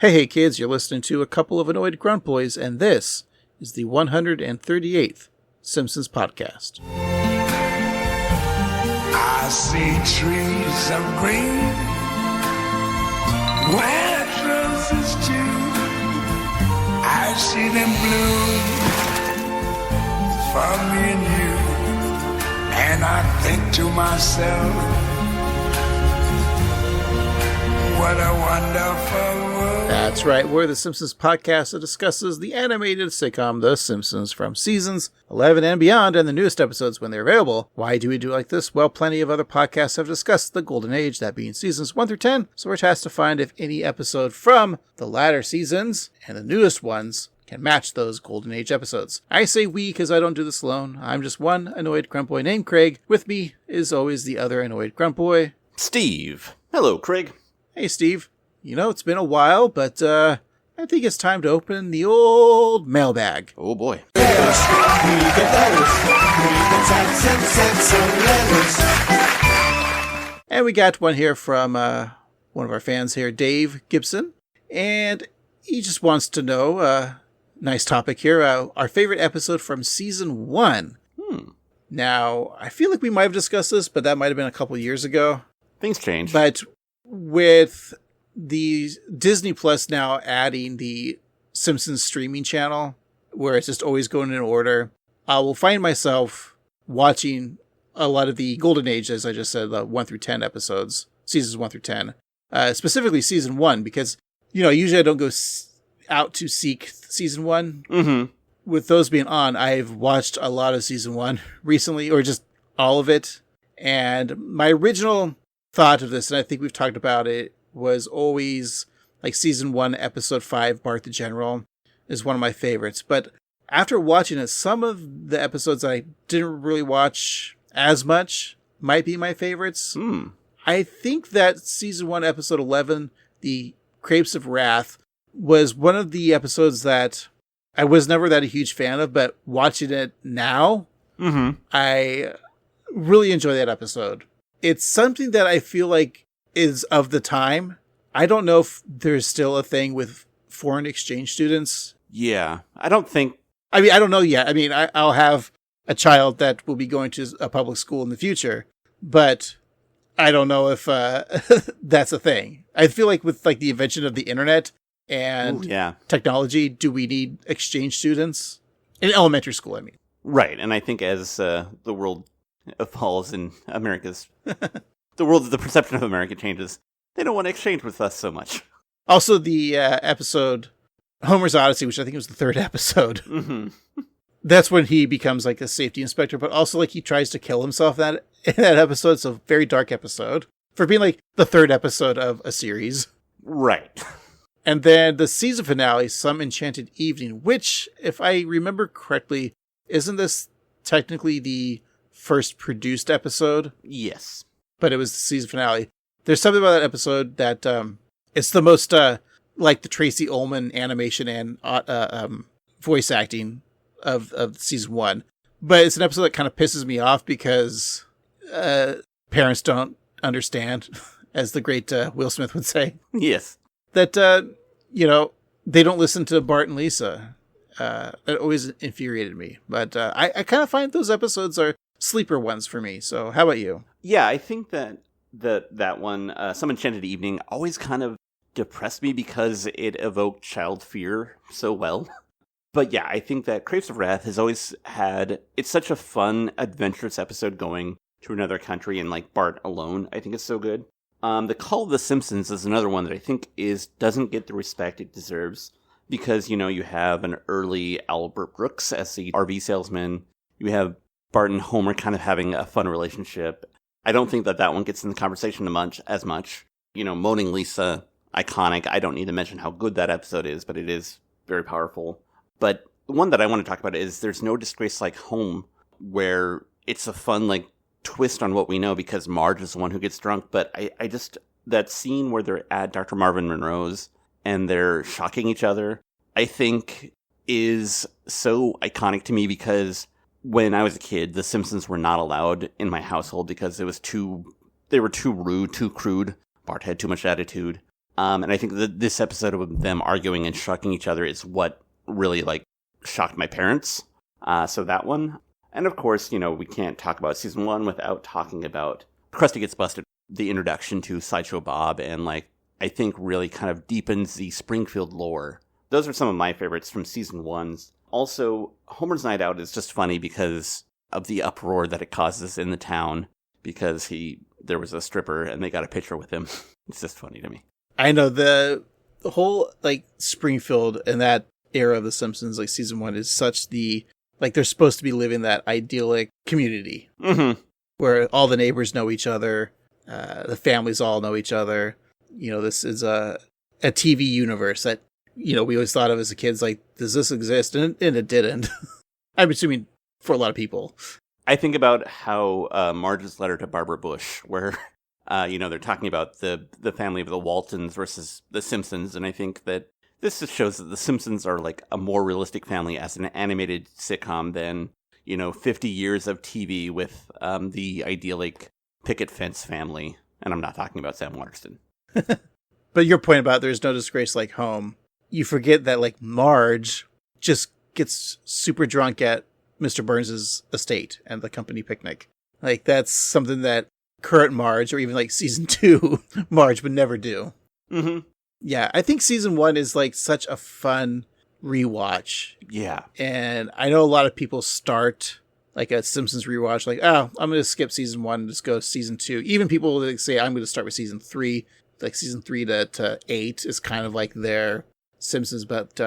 Hey kids, you're listening to a couple of annoyed grunt boys, and this is the 138th Simpsons podcast. I see trees of green, where roses too. I see them bloom for me and you, and I think to myself, what a wonderful world. That's right, we're the Simpsons podcast that discusses the animated sitcom The Simpsons from seasons 11 and beyond, and the newest episodes when they're available. Why do we do it like this? Well, plenty of other podcasts have discussed the Golden Age, that being seasons 1 through 10, so we're tasked to find if any episode from the latter seasons and the newest ones can match those Golden Age episodes. I say we because I don't do this alone. I'm just one annoyed grunt boy named Craig. With me is always the other annoyed grunt boy, Steve. Hello, Craig. Hey, Steve. You know, it's been a while, but I think it's time to open the old mailbag. Oh, boy. And we got one here from one of our fans here, Dave Gibson. And he just wants to know, nice topic here, our favorite episode from season 1. Now, I feel like we might have discussed this, but that might have been a couple years ago. Things change. But with the Disney Plus now adding the Simpsons streaming channel, where it's just always going in order, I will find myself watching a lot of the Golden Age, as I just said, the 1 through 10 episodes, seasons 1 through 10, specifically season 1, because, you know, usually I don't go out to seek season 1. Mm-hmm. With those being on, I've watched a lot of season 1 recently, or just all of it. And my original thought of this, and I think we've talked about it, was always like season 1, episode 5, Bart the General is one of my favorites. But after watching it, some of the episodes I didn't really watch as much might be my favorites. I think that season 1, episode 11, the Grapes of Wrath, was one of the episodes that I was never that a huge fan of, but watching it now, I really enjoy that episode. It's something that I feel like is of the time. I don't know if there's still a thing with foreign exchange students. Yeah, I don't think... I mean, I don't know yet. I mean, I'll have a child that will be going to a public school in the future, but I don't know if that's a thing. I feel like with like the invention of the internet and technology, do we need exchange students? In elementary school, I mean. Right, and I think as the world evolves and America's... the perception of America changes, they don't want to exchange with us so much. Also, the episode Homer's Odyssey, which I think was the 3rd episode. That's when he becomes like a safety inspector, but also like he tries to kill himself in that episode. It's a very dark episode for being like the 3rd episode of a series. Right. And then the season finale, Some Enchanted Evening, which, if I remember correctly, isn't this technically the first produced episode? Yes. But it was the season finale. There's something about that episode that it's the most like the Tracy Ullman animation and voice acting of season 1. But it's an episode that kind of pisses me off because parents don't understand, as the great Will Smith would say. Yes. That, you know, they don't listen to Bart and Lisa. That always infuriated me. But I kind of find those episodes are sleeper ones for me. So how about you? Yeah, I think that one, Some Enchanted Evening, always kind of depressed me because it evoked child fear so well. But yeah, I think that Grapes of Wrath has always had... It's such a fun, adventurous episode going to another country, and like Bart alone, I think it's so good. The Call of the Simpsons is another one that I think doesn't get the respect it deserves. Because, you know, you have an early Albert Brooks as the RV salesman. You have Bart and Homer kind of having a fun relationship. I don't think that one gets in the conversation as much. You know, Moaning Lisa, iconic. I don't need to mention how good that episode is, but it is very powerful. But the one that I want to talk about is There's No Disgrace Like Home, where it's a fun, like, twist on what we know because Marge is the one who gets drunk. But I just, that scene where they're at Dr. Marvin Monroe's and they're shocking each other, I think is so iconic to me because when I was a kid, The Simpsons were not allowed in my household because they were too rude, too crude. Bart had too much attitude. And I think that this episode of them arguing and shocking each other is what really, like, shocked my parents. So that one. And of course, we can't talk about season 1 without talking about Krusty Gets Busted, the introduction to Sideshow Bob, and, like, I think really kind of deepens the Springfield lore. Those are some of my favorites from season 1. Also, Homer's Night Out is just funny because of the uproar that it causes in the town, because there was a stripper and they got a picture with him. It's just funny to me. I know the whole, like, Springfield and that era of The Simpsons, like, season 1 is such like, they're supposed to be living that idyllic community. Mm-hmm. Where all the neighbors know each other, the families all know each other. This is a TV universe that, we always thought of as a kids, like, does this exist? And it didn't. I'm assuming for a lot of people. I think about how Marge's letter to Barbara Bush, where, they're talking about the family of the Waltons versus the Simpsons. And I think that this just shows that the Simpsons are, like, a more realistic family as an animated sitcom than 50 years of TV with the idyllic picket fence family. And I'm not talking about Sam Waterston. But your point about there's no disgrace like home, you forget that, like, Marge just gets super drunk at Mr. Burns' estate and the company picnic. Like, that's something that current Marge, or even, like, season 2 Marge would never do. Mm-hmm. Yeah, I think season 1 is, like, such a fun rewatch. Yeah. And I know a lot of people start, like, a Simpsons rewatch, like, oh, I'm going to skip season 1 and just go to season 2. Even people that say, I'm going to start with season 3. Like, season 3 to 8 is kind of like their Simpsons. But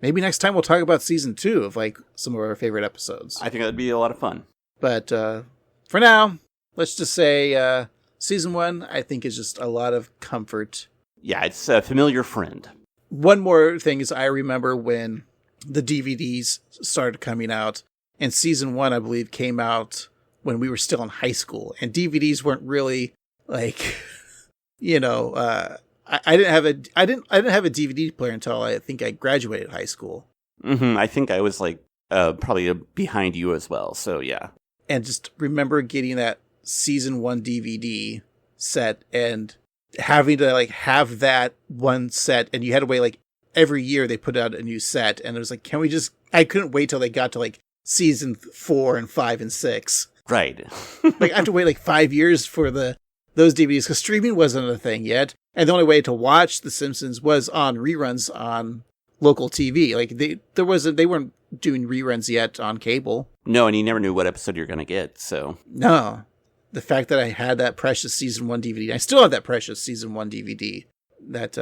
maybe next time we'll talk about season 2 of, like, some of our favorite episodes. I think that'd be a lot of fun. But for now, let's just say season 1, I think, is just a lot of comfort. Yeah, it's a familiar friend. One more thing is I remember when the DVDs started coming out, and season 1, I believe, came out when we were still in high school, and DVDs weren't really, like, I didn't have a DVD player until I think I graduated high school. Mm-hmm. I think I was, like, probably behind you as well. So yeah. And just remember getting that season 1 DVD set and having to, like, have that one set, and you had to wait, like, every year they put out a new set, and it was like, I couldn't wait till they got to, like, season 4 and 5 and 6. Right. Like, I have to wait, like, 5 years for those DVDs, because streaming wasn't a thing yet, and the only way to watch The Simpsons was on reruns on local TV. Like, they weren't doing reruns yet on cable. No, and you never knew what episode you're going to get, so. No. The fact that I had that precious season 1 DVD, I still have that precious season 1 DVD, that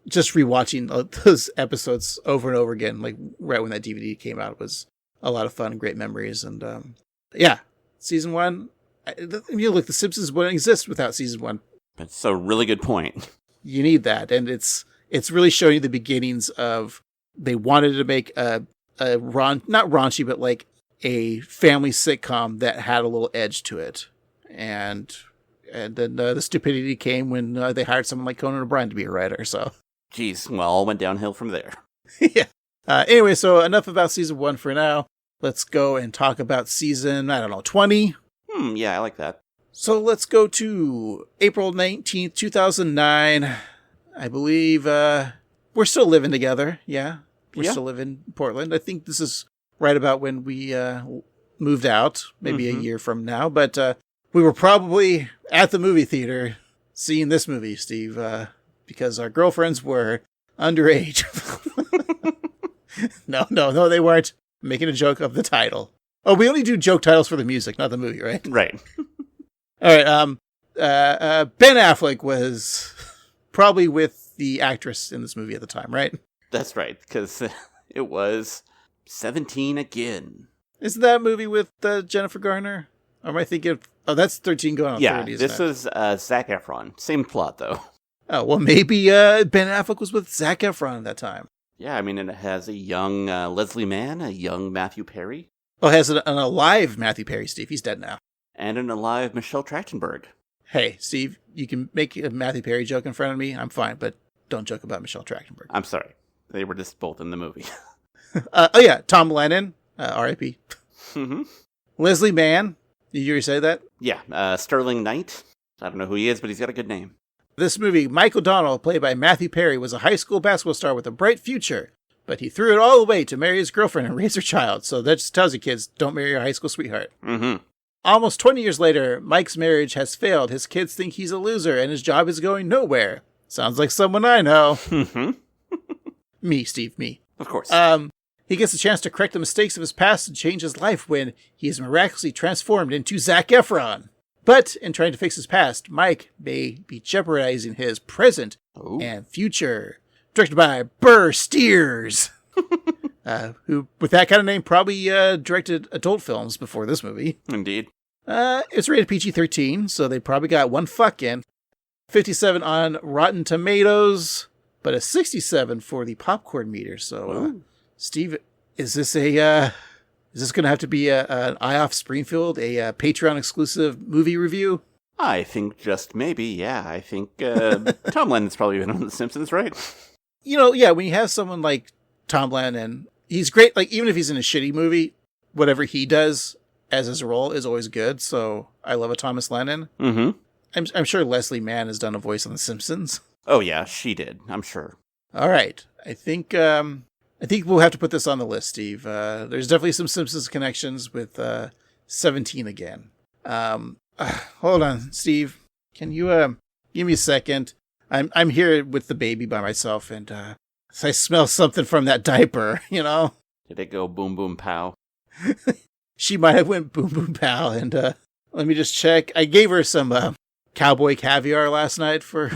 just rewatching those episodes over and over again, like right when that DVD came out, was a lot of fun and great memories. And yeah, season 1, look, The Simpsons wouldn't exist without season 1. That's a really good point. You need that, and it's really showing you the beginnings of, they wanted to make not raunchy, but like a family sitcom that had a little edge to it. And then the stupidity came when they hired someone like Conan O'Brien to be a writer. So, jeez, well, all went downhill from there. Yeah. Anyway, so enough about season 1 for now. Let's go and talk about season, 20. Yeah, I like that. So let's go to April 19th, 2009. I believe we're still living together. Yeah, we're still living in Portland. I think this is right about when we moved out, maybe a year from now. But we were probably at the movie theater seeing this movie, Steve, because our girlfriends were underage. No, they weren't. I'm making a joke of the title. Oh, we only do joke titles for the music, not the movie, right? Right. All right. Ben Affleck was probably with the actress in this movie at the time, right? That's right, because it was 17 again. Isn't that movie with Jennifer Garner? Or am I thinking of... Oh, that's 13 going on 30, isn't this is Zac Efron. Same plot, though. Oh, well, maybe Ben Affleck was with Zac Efron at that time. Yeah, I mean, it has a young Leslie Mann, a young Matthew Perry. Oh, it has an alive Matthew Perry, Steve. He's dead now. And an alive Michelle Trachtenberg. Hey, Steve, you can make a Matthew Perry joke in front of me. I'm fine, but don't joke about Michelle Trachtenberg. I'm sorry. They were just both in the movie. Oh, yeah. Tom Lennon, R.I.P. Mm-hmm. Leslie Mann. Did you already say that? Yeah. Sterling Knight. I don't know who he is, but he's got a good name. This movie, Mike O'Donnell, played by Matthew Perry, was a high school basketball star with a bright future, but he threw it all away to marry his girlfriend and raise her child. So that just tells you, kids, don't marry your high school sweetheart. Mm-hmm. Almost 20 years later, Mike's marriage has failed. His kids think he's a loser, and his job is going nowhere. Sounds like someone I know. Mm-hmm. Me, Steve, me. Of course. He gets a chance to correct the mistakes of his past and change his life when he is miraculously transformed into Zac Efron. But in trying to fix his past, Mike may be jeopardizing his present and future. Directed by Burr Steers, who, with that kind of name, probably directed adult films before this movie. Indeed. It's rated PG-13, so they probably got one fuck in. 57 on Rotten Tomatoes, but a 67 for the popcorn meter. So, Steve, is this going to have to be an Eye Off Springfield, a Patreon exclusive movie review? I think just maybe, yeah. I think Tom Lennon's probably been on The Simpsons, right? You know, yeah, when you have someone like Tom Lennon, he's great. Like, even if he's in a shitty movie, whatever he does as his role is always good. So I love a Thomas Lennon. Mm-hmm. I'm sure Leslie Mann has done a voice on The Simpsons. Oh, yeah, she did. I'm sure. All right. I think we'll have to put this on the list, Steve. There's definitely some Simpsons connections with 17 again. Hold on, Steve. Can you give me a second? I'm here with the baby by myself, and I smell something from that diaper, you know? Did it go boom, boom, pow? She might have went boom, boom, pow, and let me just check. I gave her some cowboy caviar last night for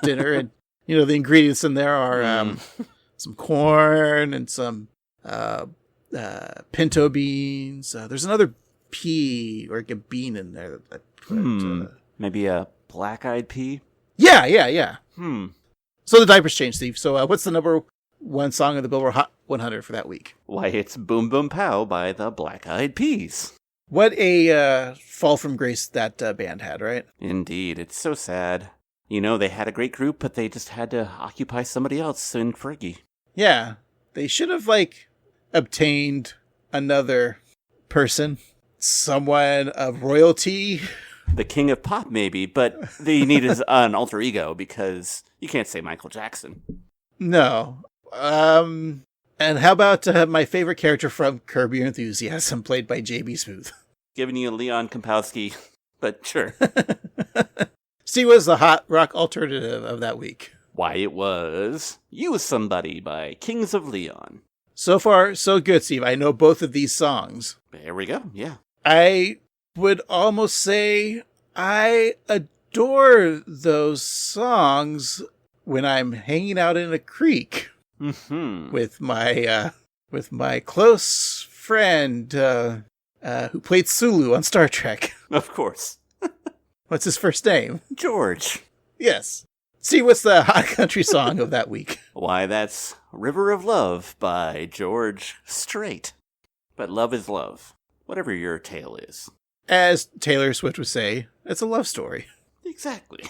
dinner, and, you know, the ingredients in there are some corn and some pinto beans. There's another pea or like a bean in there that I put. Maybe a black-eyed pea? Yeah. So the diapers changed, Steve. So what's the number one song of the Billboard Hot 100 for that week? Why, it's Boom Boom Pow by the Black Eyed Peas. What a fall from grace that band had, right? Indeed. It's so sad. You know, they had a great group, but they just had to occupy somebody else in Fergie. Yeah. They should have, obtained another person. Someone of royalty. The king of pop, maybe, but they needed an alter ego because you can't say Michael Jackson. No. And how about my favorite character from Curb Your Enthusiasm, played by J.B. Smoove? Giving you Leon Kompowski, but sure. Steve was the hot rock alternative of that week. Why, it was You Was Somebody by Kings of Leon. So far, so good, Steve. I know both of these songs. There we go, yeah. I would almost say I adore those songs when I'm hanging out in a creek with my close friend who played Sulu on Star Trek. Of course. What's his first name? George. Yes. See, what's the hot country song of that week? Why, that's River of Love by George Strait. But love is love, whatever your tale is. As Taylor Swift would say, it's a love story. Exactly.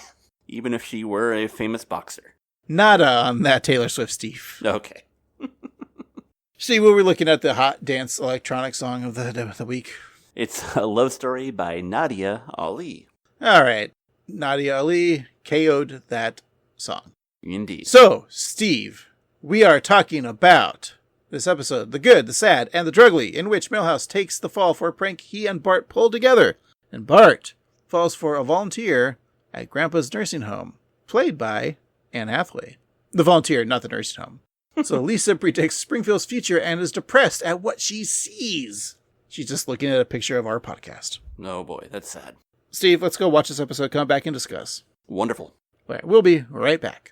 Even if she were a famous boxer. Nada on that, Taylor Swift, Steve. Okay. Steve, what we're looking at, the hot dance electronic song of the week. It's a love story by Nadia Ali. All right. Nadia Ali KO'd that song. Indeed. So, Steve, we are talking about this episode, The Good, the Sad, and the Drugly, in which Milhouse takes the fall for a prank he and Bart pulled together, and Bart falls for a volunteer at Grandpa's nursing home, played by Anne Hathaway. The volunteer, not the nursing home. So Lisa predicts Springfield's future and is depressed at what she sees. She's just looking at a picture of our podcast. Oh boy, that's sad. Steve, let's go watch this episode, come back and discuss. Wonderful. All right, we'll be right back.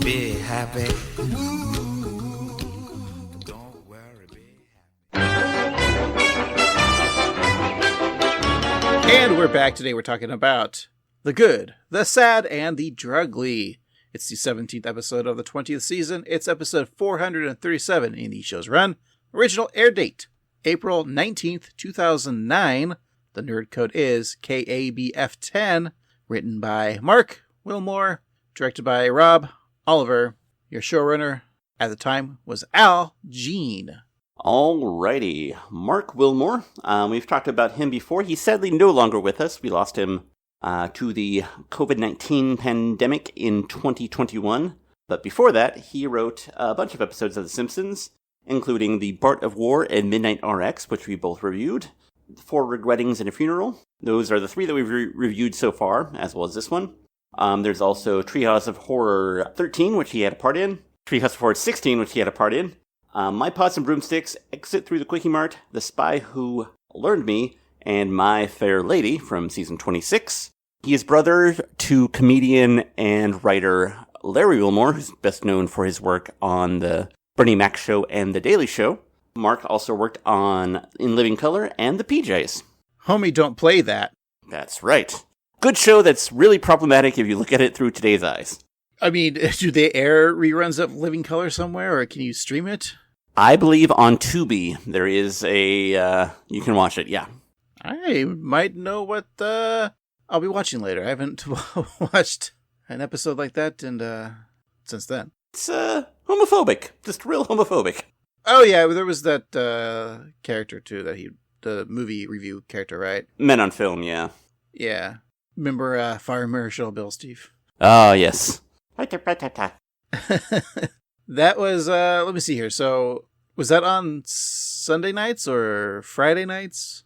Be happy. Don't worry, be happy. And we're back. Today we're talking about The Good, the Sad, and the Drugly. It's the 17th episode of the 20th season. It's episode 437 in the show's run. Original air date, April 19th, 2009. The nerd code is KABF10. Written by Marc, Wilmore. Directed by Rob Oliver. Your showrunner at the time was Al Jean. Alrighty. Marc Wilmore. We've talked about him before. He's sadly no longer with us. We lost him to the COVID-19 pandemic in 2021. But before that, he wrote a bunch of episodes of The Simpsons, including the Bart of War and Midnight RX, which we both reviewed, 4 Regrettings and a Funeral. Those are the 3 that we've reviewed so far, as well as this one. There's also Treehouse of Horror 13, which he had a part in, Treehouse of Horror 16, which he had a part in, My Pots and Broomsticks, Exit Through the Quickie Mart, The Spy Who Learned Me, and My Fair Lady from season 26. He is brother to comedian and writer Larry Wilmore, who's best known for his work on The Bernie Mac Show and The Daily Show. Marc also worked on In Living Color and The PJs. Homie, don't play that. That's right. Good show that's really problematic if you look at it through today's eyes. I mean, do they air reruns of Living Color somewhere, or can you stream it? I believe on Tubi there is you can watch it, yeah. I might know what I'll be watching later. I haven't watched an episode like that since then. It's homophobic. Just real homophobic. Oh, yeah, there was that character, too, the movie review character, right? Men on Film, yeah. Yeah. Remember Fire Marshal Bill, Steve? Oh, yes. That was, let me see here. So, was that on Sunday nights or Friday nights?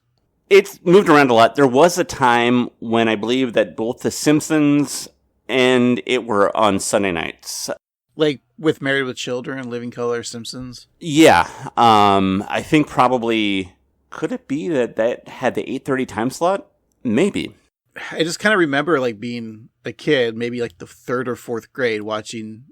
It's moved around a lot. There was a time when I believe that both The Simpsons and it were on Sunday nights. Like with Married with Children, Living Color, Simpsons? Yeah. I think probably, could it be that had the 8:30 time slot? Maybe. I just kind of remember like being a kid, maybe like the 3rd or 4th grade, watching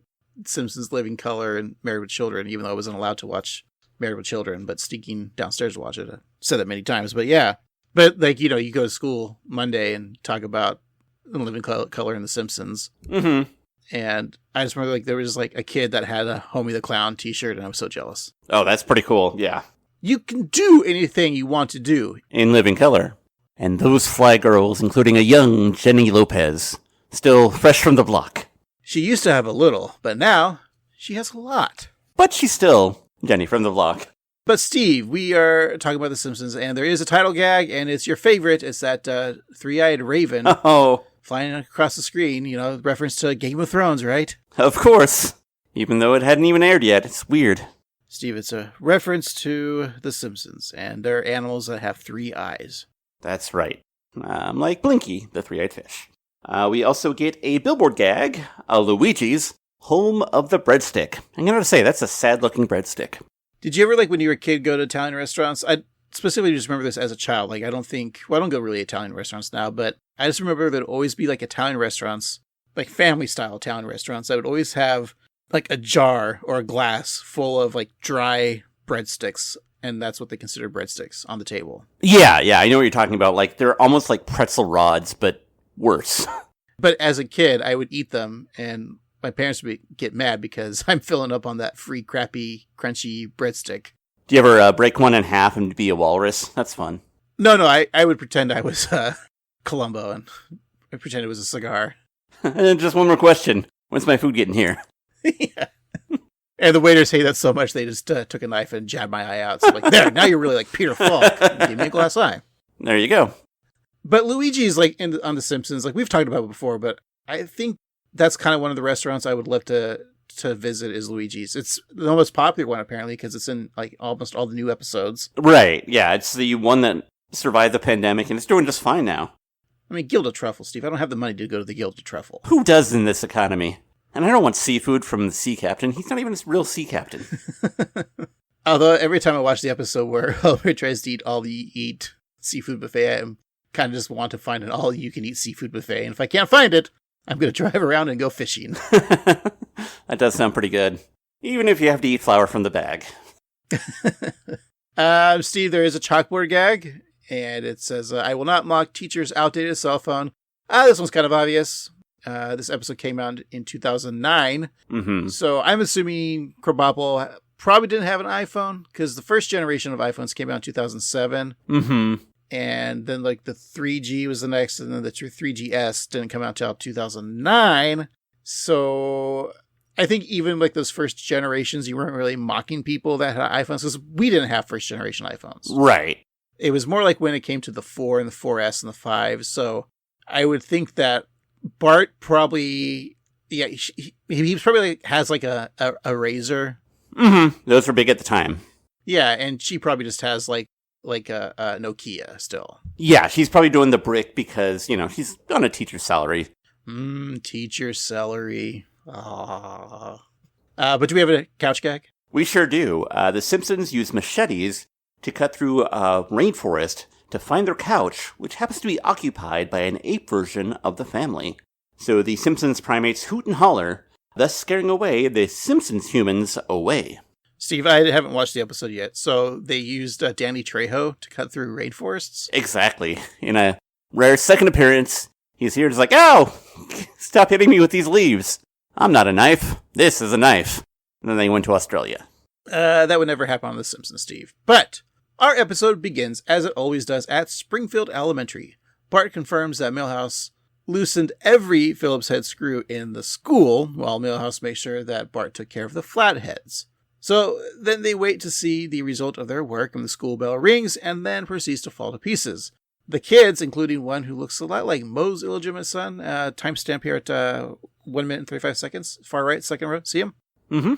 Simpsons, Living Color, and Married with Children, even though I wasn't allowed to watch Married with Children, but sneaking downstairs to watch it. I've said that many times, but yeah. But like, you know, you go to school Monday and talk about Living Color and The Simpsons. Mm-hmm. And I just remember like there was like a kid that had a Homie the Clown t-shirt, and I was so jealous. Oh, that's pretty cool. Yeah. You can do anything you want to do in Living Color. And those fly girls, including a young Jenny Lopez, still fresh from the block. She used to have a little, but now she has a lot. But she's still Jenny from the block. But Steve, we are talking about The Simpsons, and there is a title gag, and it's your favorite. It's that three-eyed raven flying across the screen, you know, reference to Game of Thrones, right? Of course. Even though it hadn't even aired yet. It's weird. Steve, it's a reference to The Simpsons, and they're animals that have 3 eyes. That's right. Like Blinky, the 3-eyed fish. We also get a billboard gag, Luigi's Home of the Breadstick. I'm going to say, that's a sad-looking breadstick. Did you ever, like, when you were a kid, go to Italian restaurants? I specifically just remember this as a child. Like, I don't go really to Italian restaurants now, but I just remember there'd always be, like, Italian restaurants, like family-style Italian restaurants that would always have, like, a jar or a glass full of, like, dry breadsticks. And that's what they consider breadsticks on the table. Yeah, I know what you're talking about. Like, they're almost like pretzel rods, but worse. But as a kid, I would eat them, and my parents would get mad because I'm filling up on that free, crappy, crunchy breadstick. Do you ever break one in half and be a walrus? That's fun. No, I would pretend I was Columbo, and I pretend it was a cigar. And just one more question. When's my food getting here? Yeah. And the waiters hate that so much, they just took a knife and jabbed my eye out. So like, there, now you're really like Peter Falk. Give me a glass eye. There you go. But Luigi's like on The Simpsons, like we've talked about it before, but I think that's kind of one of the restaurants I would love to visit is Luigi's. It's the most popular one apparently because it's in like almost all the new episodes. Right. Yeah, it's the one that survived the pandemic and it's doing just fine now. I mean, Gilded Truffle, Steve. I don't have the money to go to the Gilded Truffle. Who does in this economy? And I don't want seafood from the sea captain. He's not even a real sea captain. Although every time I watch the episode where Homer tries to eat all-you-eat seafood buffet, I kind of just want to find an all-you-can-eat seafood buffet. And if I can't find it, I'm going to drive around and go fishing. That does sound pretty good. Even if you have to eat flour from the bag. Steve, there is a chalkboard gag. And it says, I will not mock teacher's outdated cell phone. This one's kind of obvious. This episode came out in 2009. Mm-hmm. So I'm assuming Krabappel probably didn't have an iPhone because the first generation of iPhones came out in 2007. Mm-hmm. And then like the 3G was the next, and then the 3GS didn't come out until 2009. So I think even like those first generations, you weren't really mocking people that had iPhones because we didn't have first generation iPhones. Right. It was more like when it came to the 4 and the 4S and the 5. So I would think that Bart probably, he probably like has like a razor. Mm-hmm. Those were big at the time. Yeah, and she probably just has like a Nokia still. Yeah, she's probably doing the brick because, she's on a teacher's salary. Teacher salary. But do we have a couch gag? We sure do. The Simpsons use machetes to cut through a rainforest to find their couch, which happens to be occupied by an ape version of the family. So the Simpsons primates hoot and holler, thus scaring away the Simpsons humans away. Steve, I haven't watched the episode yet, so they used Danny Trejo to cut through rainforests? Exactly. In a rare second appearance, he's here just like, ow! Stop hitting me with these leaves. I'm not a knife. This is a knife. And then they went to Australia. That would never happen on The Simpsons, Steve. But our episode begins, as it always does, at Springfield Elementary. Bart confirms that Milhouse loosened every Phillips head screw in the school, while Milhouse makes sure that Bart took care of the flatheads. So then they wait to see the result of their work, and the school bell rings and then proceeds to fall to pieces. The kids, including one who looks a lot like Moe's illegitimate son, timestamp here at 1 minute and 35 seconds, far right, second row, see him? Mm-hmm.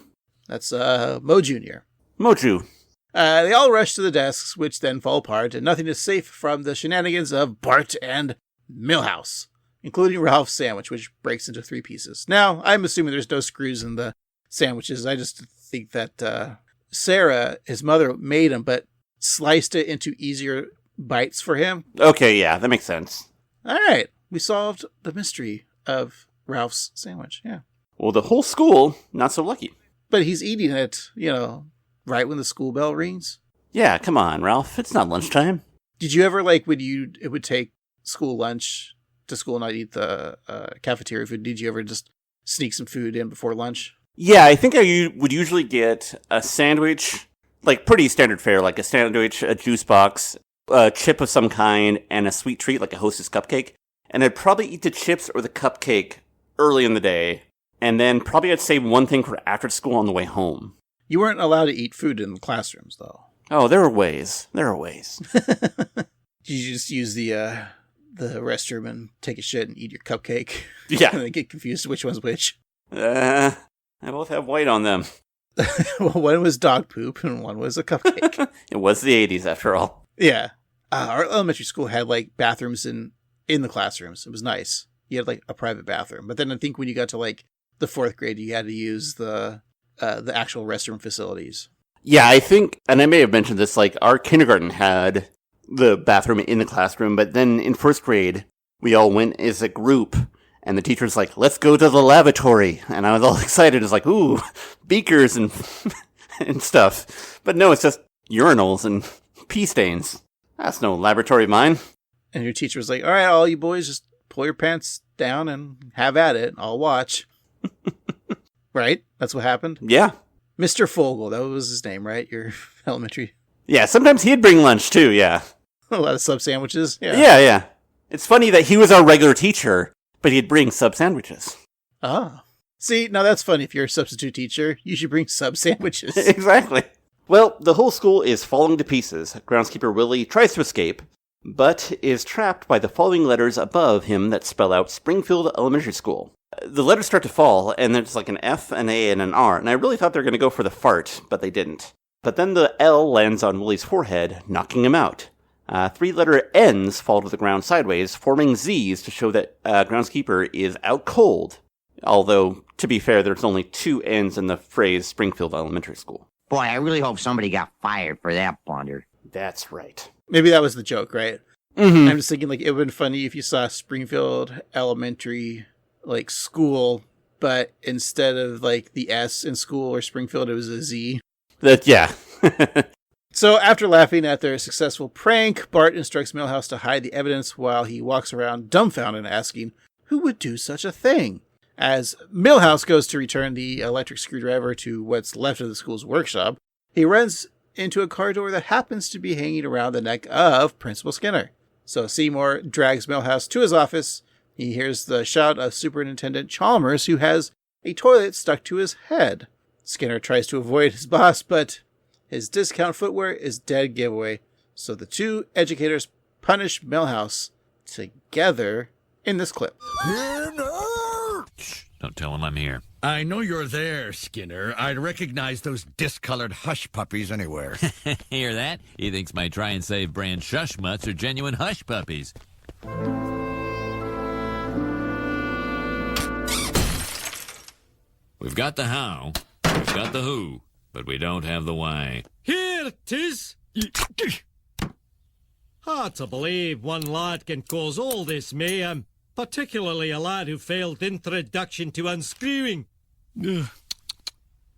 That's Moe Jr. Moju. They all rush to the desks, which then fall apart, and nothing is safe from the shenanigans of Bart and Milhouse, including Ralph's sandwich, which breaks into 3 pieces. Now, I'm assuming there's no screws in the sandwiches. I just think that Sarah, his mother, made them, but sliced it into easier bites for him. Okay, yeah, that makes sense. All right. We solved the mystery of Ralph's sandwich. Yeah. Well, the whole school, not so lucky. But he's eating it, right when the school bell rings. Yeah, come on, Ralph. It's not lunchtime. Did you ever, it would take school lunch to school and not eat the cafeteria food? Did you ever just sneak some food in before lunch? Yeah, I think I would usually get a sandwich, like pretty standard fare, like a sandwich, a juice box, a chip of some kind, and a sweet treat, like a Hostess cupcake. And I'd probably eat the chips or the cupcake early in the day, and then probably I'd save one thing for after school on the way home. You weren't allowed to eat food in the classrooms, though. Oh, there are ways. There are ways. Did you just use the restroom and take a shit and eat your cupcake? Yeah. And then get confused which one's which? I both have white on them. Well, one was dog poop and one was a cupcake. It was the 80s, after all. Yeah. Our elementary school had, bathrooms in the classrooms. It was nice. You had, a private bathroom. But then I think when you got to, the 4th grade, you had to use the actual restroom facilities. Yeah, I think, and I may have mentioned this, our kindergarten had the bathroom in the classroom, but then in 1st grade, we all went as a group, and the teacher's like, let's go to the lavatory. And I was all excited. It's like, ooh, beakers and and stuff. But no, it's just urinals and pee stains. That's no laboratory of mine. And your teacher was like, all right, all you boys, just pull your pants down and have at it. I'll watch. Right? That's what happened? Yeah. Mr. Fogel, that was his name, right? Your elementary. Yeah, sometimes he'd bring lunch too, yeah. A lot of sub sandwiches. Yeah. It's funny that he was our regular teacher, but he'd bring sub sandwiches. Ah. See, now that's funny. If you're a substitute teacher, you should bring sub sandwiches. Exactly. Well, the whole school is falling to pieces. Groundskeeper Willie tries to escape, but is trapped by the following letters above him that spell out Springfield Elementary School. The letters start to fall, and there's an F, an A, and an R, and I really thought they were going to go for the fart, but they didn't. But then the L lands on Willie's forehead, knocking him out. 3-letter N's fall to the ground sideways, forming Z's to show that Groundskeeper is out cold. Although, to be fair, there's only 2 N's in the phrase Springfield Elementary School. Boy, I really hope somebody got fired for that blunder. That's right. Maybe that was the joke, right? Mm-hmm. I'm just thinking, it would have been funny if you saw Springfield Elementary, school, but instead of, the S in school or Springfield, it was a Z. Yeah. So after laughing at their successful prank, Bart instructs Milhouse to hide the evidence while he walks around dumbfounded asking, who would do such a thing? As Milhouse goes to return the electric screwdriver to what's left of the school's workshop, he runs into a car door that happens to be hanging around the neck of Principal Skinner. So Seymour drags Milhouse to his office. He hears the shout of Superintendent Chalmers, who has a toilet stuck to his head. Skinner tries to avoid his boss, but his discount footwear is dead giveaway. So the two educators punish Milhouse together in this clip. Shh, don't tell him I'm here. I know you're there, Skinner. I'd recognize those discolored hush puppies anywhere. Hear that? He thinks my Try and Save brand shush mutts are genuine hush puppies. We've got the how, we've got the who, but we don't have the why. Here it is. Hard to believe one lad can cause all this mayhem, particularly a lad who failed introduction to unscrewing.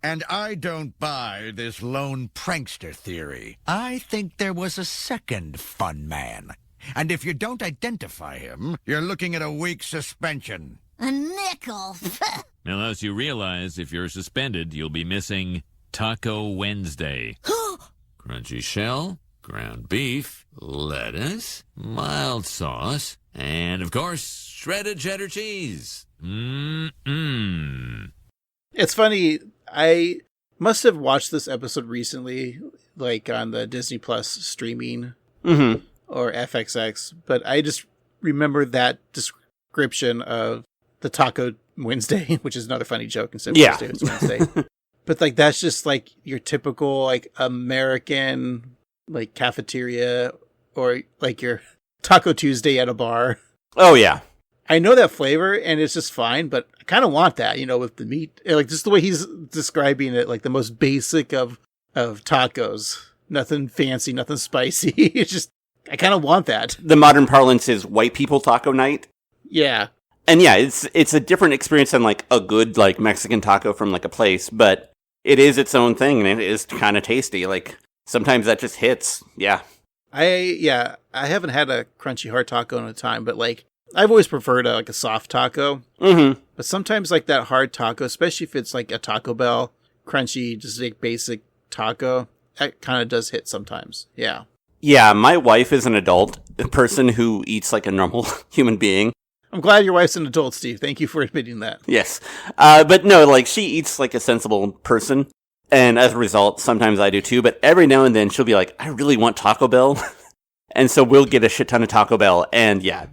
And I don't buy this lone prankster theory. I think there was a second fun man. And if you don't identify him, you're looking at a week suspension. A nickel. Milhouse, you realize if you're suspended, you'll be missing Taco Wednesday. Crunchy shell, ground beef, lettuce, mild sauce, and, of course, shredded cheddar cheese. Mmm. It's funny, I must have watched this episode recently, like on the Disney Plus streaming or FXX, but I just remember that description of the Taco Wednesday, which is another funny joke instead of Wednesday, it's Wednesday. But like that's just like your typical like American like cafeteria or like your Taco Tuesday at a bar. Oh, yeah. I know that flavor and it's just fine, but I kind of want that, you know, with the meat. Like just the way he's describing it, like the most basic of tacos. Nothing fancy, nothing spicy. It's just, I kind of want that. The modern parlance is white people taco night. Yeah. And yeah, it's a different experience than like a good like Mexican taco from like a place, but it is its own thing and it is kind of tasty. Like sometimes that just hits. Yeah. I haven't had a crunchy hard taco in a time, but like I've always preferred a soft taco. Mm-hmm. But sometimes like that hard taco, especially if it's like a Taco Bell crunchy, just like basic taco, that kind of does hit sometimes. Yeah. Yeah, my wife is an adult person who eats like a normal human being. I'm glad your wife's an adult, Steve. Thank you for admitting that. Yes. But no, like she eats like a sensible person. And as a result, sometimes I do too. But every now and then she'll be like, I really want Taco Bell. And so we'll get a shit ton of Taco Bell. And yeah,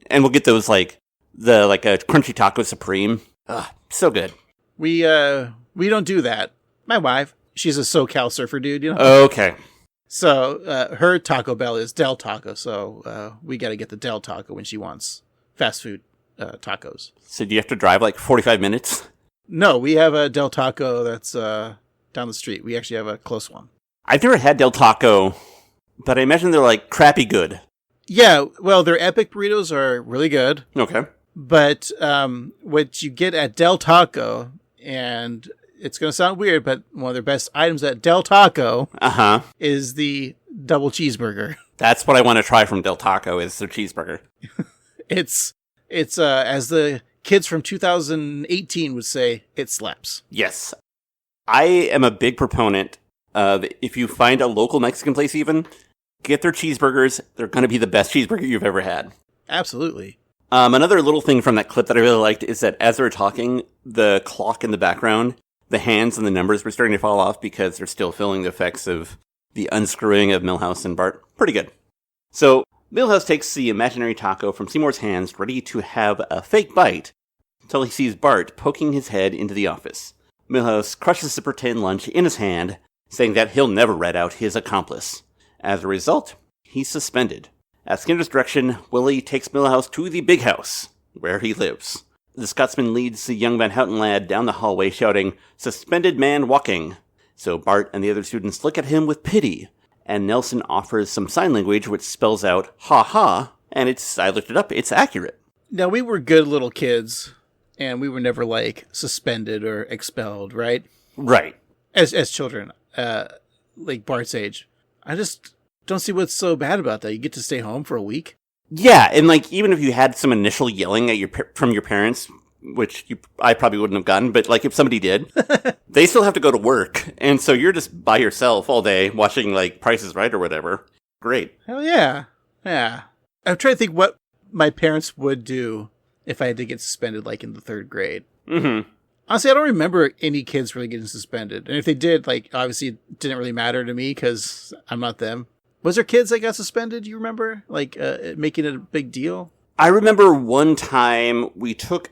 and we'll get those like a crunchy taco supreme. Ugh, so good. We don't do that. My wife, she's a SoCal surfer dude, you know? Okay. So her Taco Bell is Del Taco. So we got to get the Del Taco when she wants fast food tacos. So do you have to drive like 45 minutes? No, we have a Del Taco that's down the street. We actually have a close one. I've never had Del Taco, but I imagine they're like crappy good. Yeah, well, their epic burritos are really good. Okay. But what you get at Del Taco, and it's going to sound weird, but one of their best items at Del Taco is the double cheeseburger. That's what I want to try from Del Taco is their cheeseburger. It's as the kids from 2018 would say, it slaps. Yes. I am a big proponent of if you find a local Mexican place even, get their cheeseburgers. They're going to be the best cheeseburger you've ever had. Absolutely. Another little thing from that clip that I really liked is that as they were talking, the clock in the background, the hands and the numbers were starting to fall off because they're still feeling the effects of the unscrewing of Milhouse and Bart. Pretty good. So Milhouse takes the imaginary taco from Seymour's hands, ready to have a fake bite, until he sees Bart poking his head into the office. Milhouse crushes the pretend lunch in his hand, saying that he'll never rat out his accomplice. As a result, he's suspended. At Skinner's direction, Willie takes Milhouse to the big house, where he lives. The Scotsman leads the young Van Houten lad down the hallway, shouting, "Suspended man walking." So Bart and the other students look at him with pity, and Nelson offers some sign language which spells out, "ha ha," and I looked it up, it's accurate. Now, we were good little kids, and we were never, like, suspended or expelled, right? Right. As children, like Bart's age. I just don't see what's so bad about that. You get to stay home for a week. Yeah, and like even if you had some initial yelling at from your parents, which I probably wouldn't have gotten, but like if somebody did, they still have to go to work, and so you're just by yourself all day watching like Price is Right or whatever. Great. Hell yeah, yeah. I'm trying to think what my parents would do if I had to get suspended, like in the third grade. Mm-hmm. Honestly, I don't remember any kids really getting suspended. And if they did, like, obviously it didn't really matter to me because I'm not them. Was there kids that got suspended, you remember? Like, making it a big deal? I remember one time we took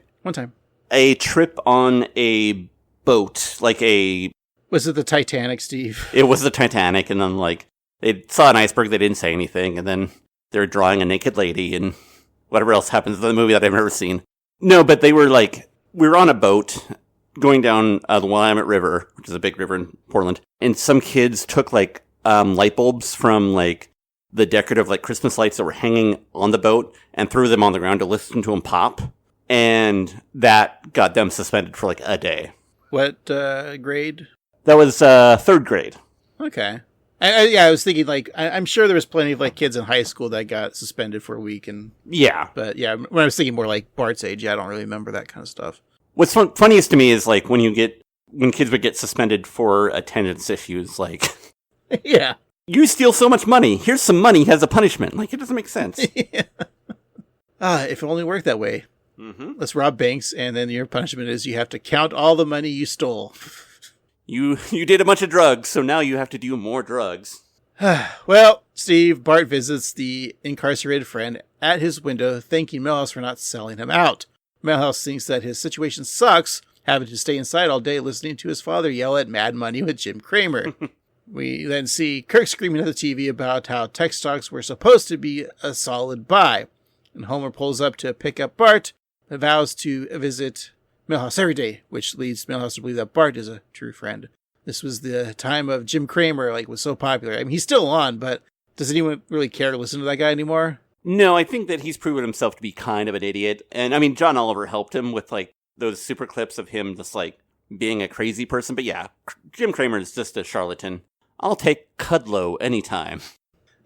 a trip on a boat, like a... Was it the Titanic, Steve? It was the Titanic, and then, like, they saw an iceberg, they didn't say anything, and then they're drawing a naked lady, and whatever else happens in the movie that I've never seen. No, but they were, like, we were on a boat going down the Willamette River, which is a big river in Portland, and some kids took, like, light bulbs from, like, the decorative, like, Christmas lights that were hanging on the boat and threw them on the ground to listen to them pop, and that got them suspended for, like, a day. What grade? That was 3rd grade. Okay. I was thinking, like, I'm sure there was plenty of, like, kids in high school that got suspended for a week. Yeah. But, yeah, when I was thinking more like Bart's age, I don't really remember that kind of stuff. What's funniest to me is, like, when kids would get suspended for attendance issues, like... Yeah. You steal so much money. Here's some money as a punishment. Like, it doesn't make sense. Yeah. If it only worked that way. Mm-hmm. Let's rob banks, and then your punishment is you have to count all the money you stole. You did a bunch of drugs, so now you have to do more drugs. Well, Steve, Bart visits the incarcerated friend at his window, thanking Milhouse for not selling him out. Milhouse thinks that his situation sucks, having to stay inside all day listening to his father yell at Mad Money with Jim Cramer. We then see Kirk screaming at the TV about how tech stocks were supposed to be a solid buy. And Homer pulls up to pick up Bart, and vows to visit Milhouse every day, which leads Milhouse to believe that Bart is a true friend. This was the time of Jim Cramer, like, was so popular. I mean, he's still on, but does anyone really care to listen to that guy anymore? No, I think that he's proven himself to be kind of an idiot. And, I mean, John Oliver helped him with, like, those super clips of him just, like, being a crazy person. But yeah, Jim Cramer is just a charlatan. I'll take Cudlow anytime.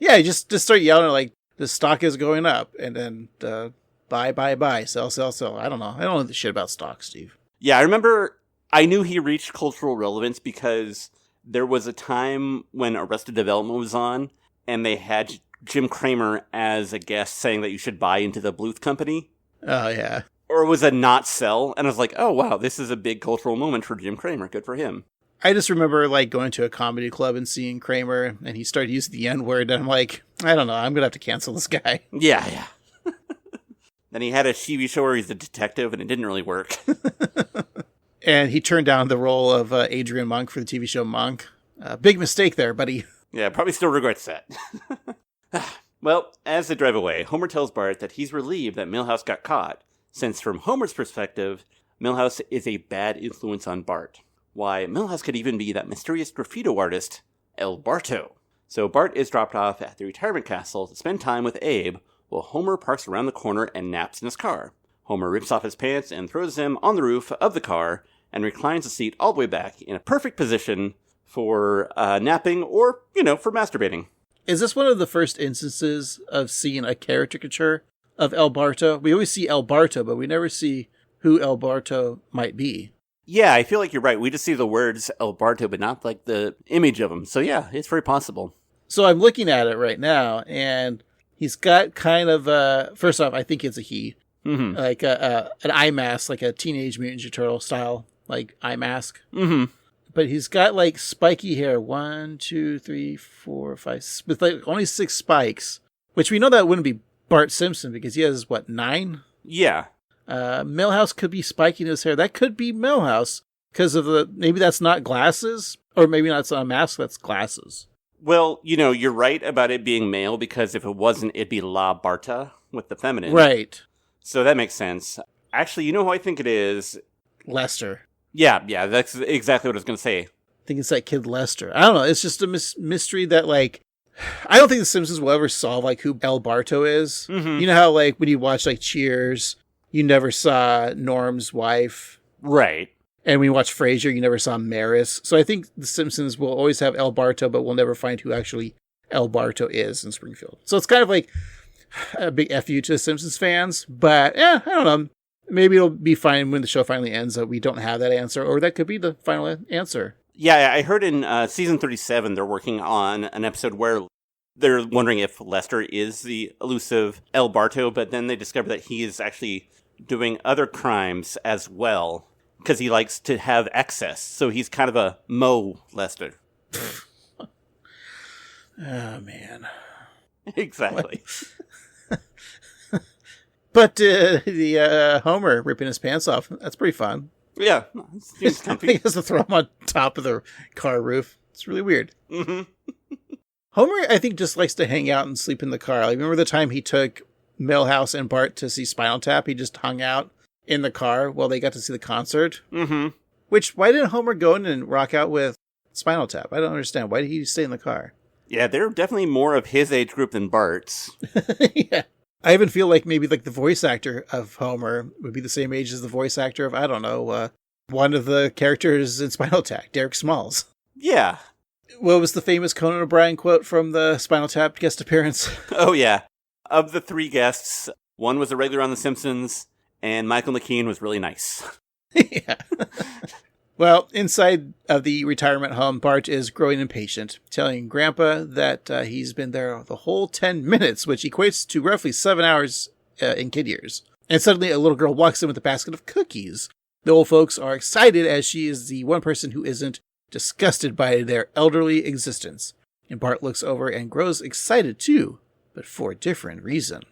Yeah, just start yelling like the stock is going up, and then buy, sell. I don't know the shit about stocks, Steve. Yeah, I remember I knew he reached cultural relevance because there was a time when Arrested Development was on, and they had Jim Cramer as a guest saying that you should buy into the Bluth Company. Oh, yeah. Or it was a not sell, and I was like, oh, wow, this is a big cultural moment for Jim Cramer. Good for him. I just remember, like, going to a comedy club and seeing Kramer, and he started using the N-word, and I'm like, I don't know, I'm going to have to cancel this guy. Yeah. Then he had a TV show where he's a detective, and it didn't really work. And he turned down the role of Adrian Monk for the TV show Monk. Big mistake there, buddy. Yeah, probably still regrets that. Well, as they drive away, Homer tells Bart that he's relieved that Milhouse got caught, since from Homer's perspective, Milhouse is a bad influence on Bart. Why, Milhouse could even be that mysterious graffito artist, El Barto. So Bart is dropped off at the retirement castle to spend time with Abe, while Homer parks around the corner and naps in his car. Homer rips off his pants and throws them on the roof of the car, and reclines the seat all the way back in a perfect position for napping or, for masturbating. Is this one of the first instances of seeing a caricature of El Barto? We always see El Barto, but we never see who El Barto might be. Yeah, I feel like you're right. We just see the words El Barto, but not like the image of him. So yeah, it's very possible. So I'm looking at it right now, and he's got kind of first off, I think it's a he. Mm-hmm. Like an eye mask, like a Teenage Mutant Ninja Turtle style, like eye mask. Mm-hmm. But he's got like spiky hair. 1, 2, 3, 4, 5, with like only 6 spikes, which we know that wouldn't be Bart Simpson because he has 9? Yeah. Milhouse could be spiking his hair. That could be Milhouse because of maybe that's not glasses, or maybe that's not a mask, that's glasses. Well, you're right about it being male because if it wasn't, it'd be La Barta with the feminine. Right. So that makes sense. Actually, you know who I think it is? Lester. Yeah, that's exactly what I was going to say. I think it's that kid Lester. I don't know. It's just a mystery that, like, I don't think The Simpsons will ever solve, like, who El Barto is. Mm-hmm. You know how, like, when you watch, like, Cheers, you never saw Norm's wife. Right. And when you watch Frasier, you never saw Maris. So I think The Simpsons will always have El Barto, but we'll never find who actually El Barto is in Springfield. So it's kind of like a big FU to Simpsons fans. But, I don't know. Maybe it'll be fine when the show finally ends that we don't have that answer, or that could be the final answer. Yeah, I heard in season 37 they're working on an episode where they're wondering if Lester is the elusive El Barto, but then they discover that he is actually doing other crimes as well. because he likes to have excess. So he's kind of a molester. Oh, man. Exactly. But the Homer ripping his pants off, that's pretty fun. Yeah. Seems He comfy. has to throw him on top of the car roof. It's really weird. Mm-hmm. Homer, I think, just likes to hang out and sleep in the car. Like, remember the time he took Milhouse and Bart to see Spinal Tap? He just hung out in the car while they got to see the concert. Mm-hmm. Which, why didn't Homer go in and rock out with Spinal Tap? I don't understand. Why did he stay in the car? Yeah, they're definitely more of his age group than Bart's. Yeah. I even feel like maybe like the voice actor of Homer would be the same age as the voice actor of, I don't know, one of the characters in Spinal Tap, Derek Smalls. Yeah. What was the famous Conan O'Brien quote from the Spinal Tap guest appearance? Oh, yeah. Of the three guests, one was a regular on The Simpsons, and Michael McKean was really nice. Yeah. Well, inside of the retirement home, Bart is growing impatient, telling Grandpa that he's been there the whole 10 minutes, which equates to roughly 7 hours in kid years. And suddenly a little girl walks in with a basket of cookies. The old folks are excited as she is the one person who isn't disgusted by their elderly existence. And Bart looks over and grows excited too, but for a different reason.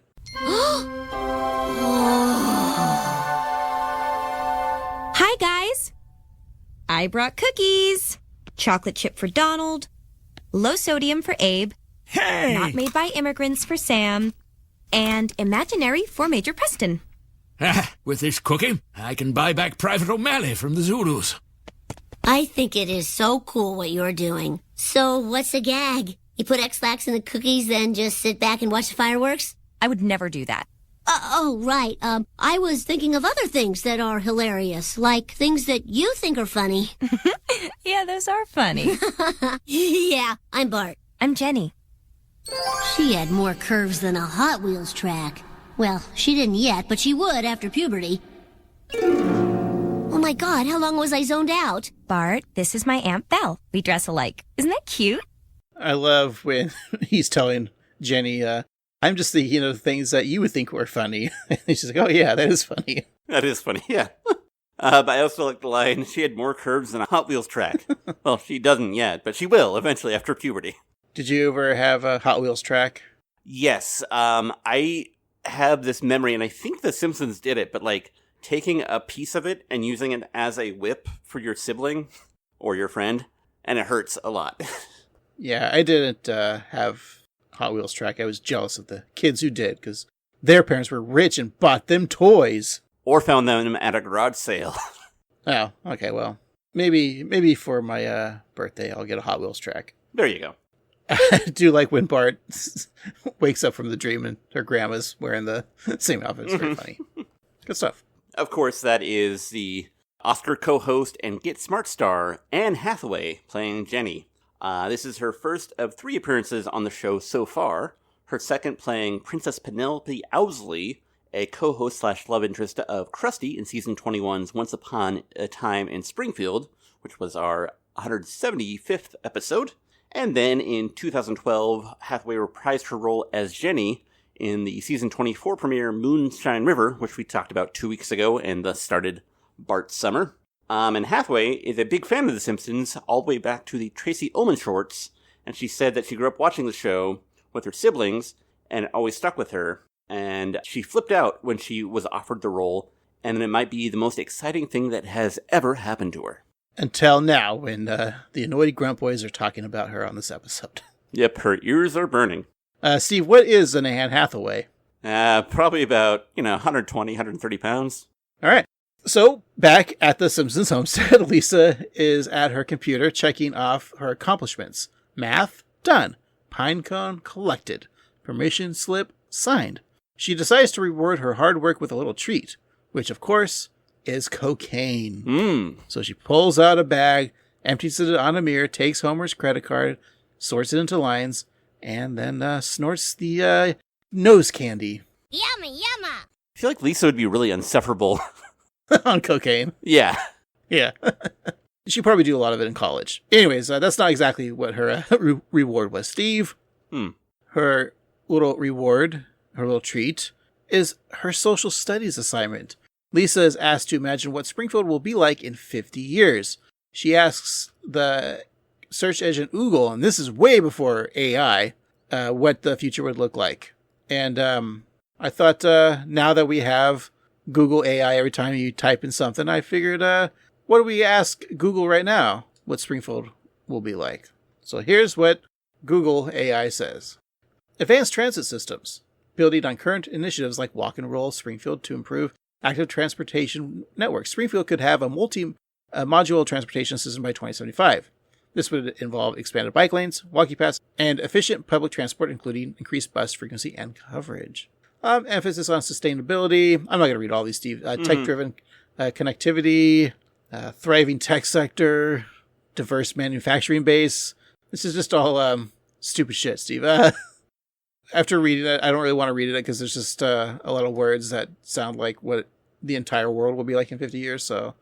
Hi, guys. I brought cookies. Chocolate chip for Donald. Low sodium for Abe. Hey! Not made by immigrants for Sam. And imaginary for Major Preston. With this cookie, I can buy back Private O'Malley from the Zulus. I think it is so cool what you're doing. So what's the gag? You put X-Lax in the cookies, then just sit back and watch the fireworks? I would never do that. Right. I was thinking of other things that are hilarious, like things that you think are funny. Yeah, those are funny. Yeah, I'm Bart. I'm Jenny. She had more curves than a Hot Wheels track. Well, she didn't yet, but she would after puberty. Oh my God, how long was I zoned out? Bart, this is my Aunt Belle. We dress alike. Isn't that cute? I love when he's telling Jenny, I'm just thinking of things that you would think were funny. And she's like, oh yeah, that is funny. That is funny, yeah. But I also like the line, she had more curves than a Hot Wheels track. Well, she doesn't yet, but she will eventually after puberty. Did you ever have a Hot Wheels track? Yes, I have this memory, and I think The Simpsons did it, but like taking a piece of it and using it as a whip for your sibling or your friend, and it hurts a lot. Yeah, I didn't have Hot Wheels track. I was jealous of the kids who did, because their parents were rich and bought them toys. Or found them at a garage sale. Oh, okay, well, maybe for my birthday I'll get a Hot Wheels track. There you go. I do like when Bart wakes up from the dream and her grandma's wearing the same outfit. It's very funny. Good stuff. Of course, that is the Oscar co-host and Get Smart star, Anne Hathaway, playing Jenny. This is her first of 3 appearances on the show so far. Her second playing Princess Penelope Owsley, a co-host / love interest of Krusty in season 21's Once Upon a Time in Springfield, which was our 175th episode. And then in 2012, Hathaway reprised her role as Jenny in the season 24 premiere Moonshine River, which we talked about 2 weeks ago and thus started Bart's summer. And Hathaway is a big fan of The Simpsons, all the way back to the Tracy Ullman shorts, and she said that she grew up watching the show with her siblings, and it always stuck with her, and she flipped out when she was offered the role, and it might be the most exciting thing that has ever happened to her. Until now, when the annoyed Grunt Boys are talking about her on this episode. Yep, her ears are burning. Steve, what is an Anne Hathaway? Probably about, 120, 130 pounds. All right. So, back at the Simpsons homestead, Lisa is at her computer checking off her accomplishments. Math, done. Pine cone, collected. Permission slip, signed. She decides to reward her hard work with a little treat, which, of course, is cocaine. So she pulls out a bag, empties it on a mirror, takes Homer's credit card, sorts it into lines, and then snorts the nose candy. Yummy, yumma! I feel like Lisa would be really insufferable. On cocaine. Yeah. Yeah. She'd probably do a lot of it in college. Anyways, that's not exactly what her reward was. Steve, her little reward, her little treat, is her social studies assignment. Lisa is asked to imagine what Springfield will be like in 50 years. She asks the search engine Google, and this is way before AI, what the future would look like. And I thought now that we have Google AI every time you type in something, I figured, what do we ask Google right now? What Springfield will be like. So here's what Google AI says. Advanced transit systems, building on current initiatives like Walk and Roll Springfield to improve active transportation networks. Springfield could have a multi-module transportation system by 2075. This would involve expanded bike lanes, walkie paths, and efficient public transport, including increased bus frequency and coverage. Emphasis on sustainability. I'm not going to read all these, Steve. Tech-driven connectivity, thriving tech sector, diverse manufacturing base. This is just all stupid shit, Steve. After reading it, I don't really want to read it because there's just a lot of words that sound like what the entire world will be like in 50 years. So,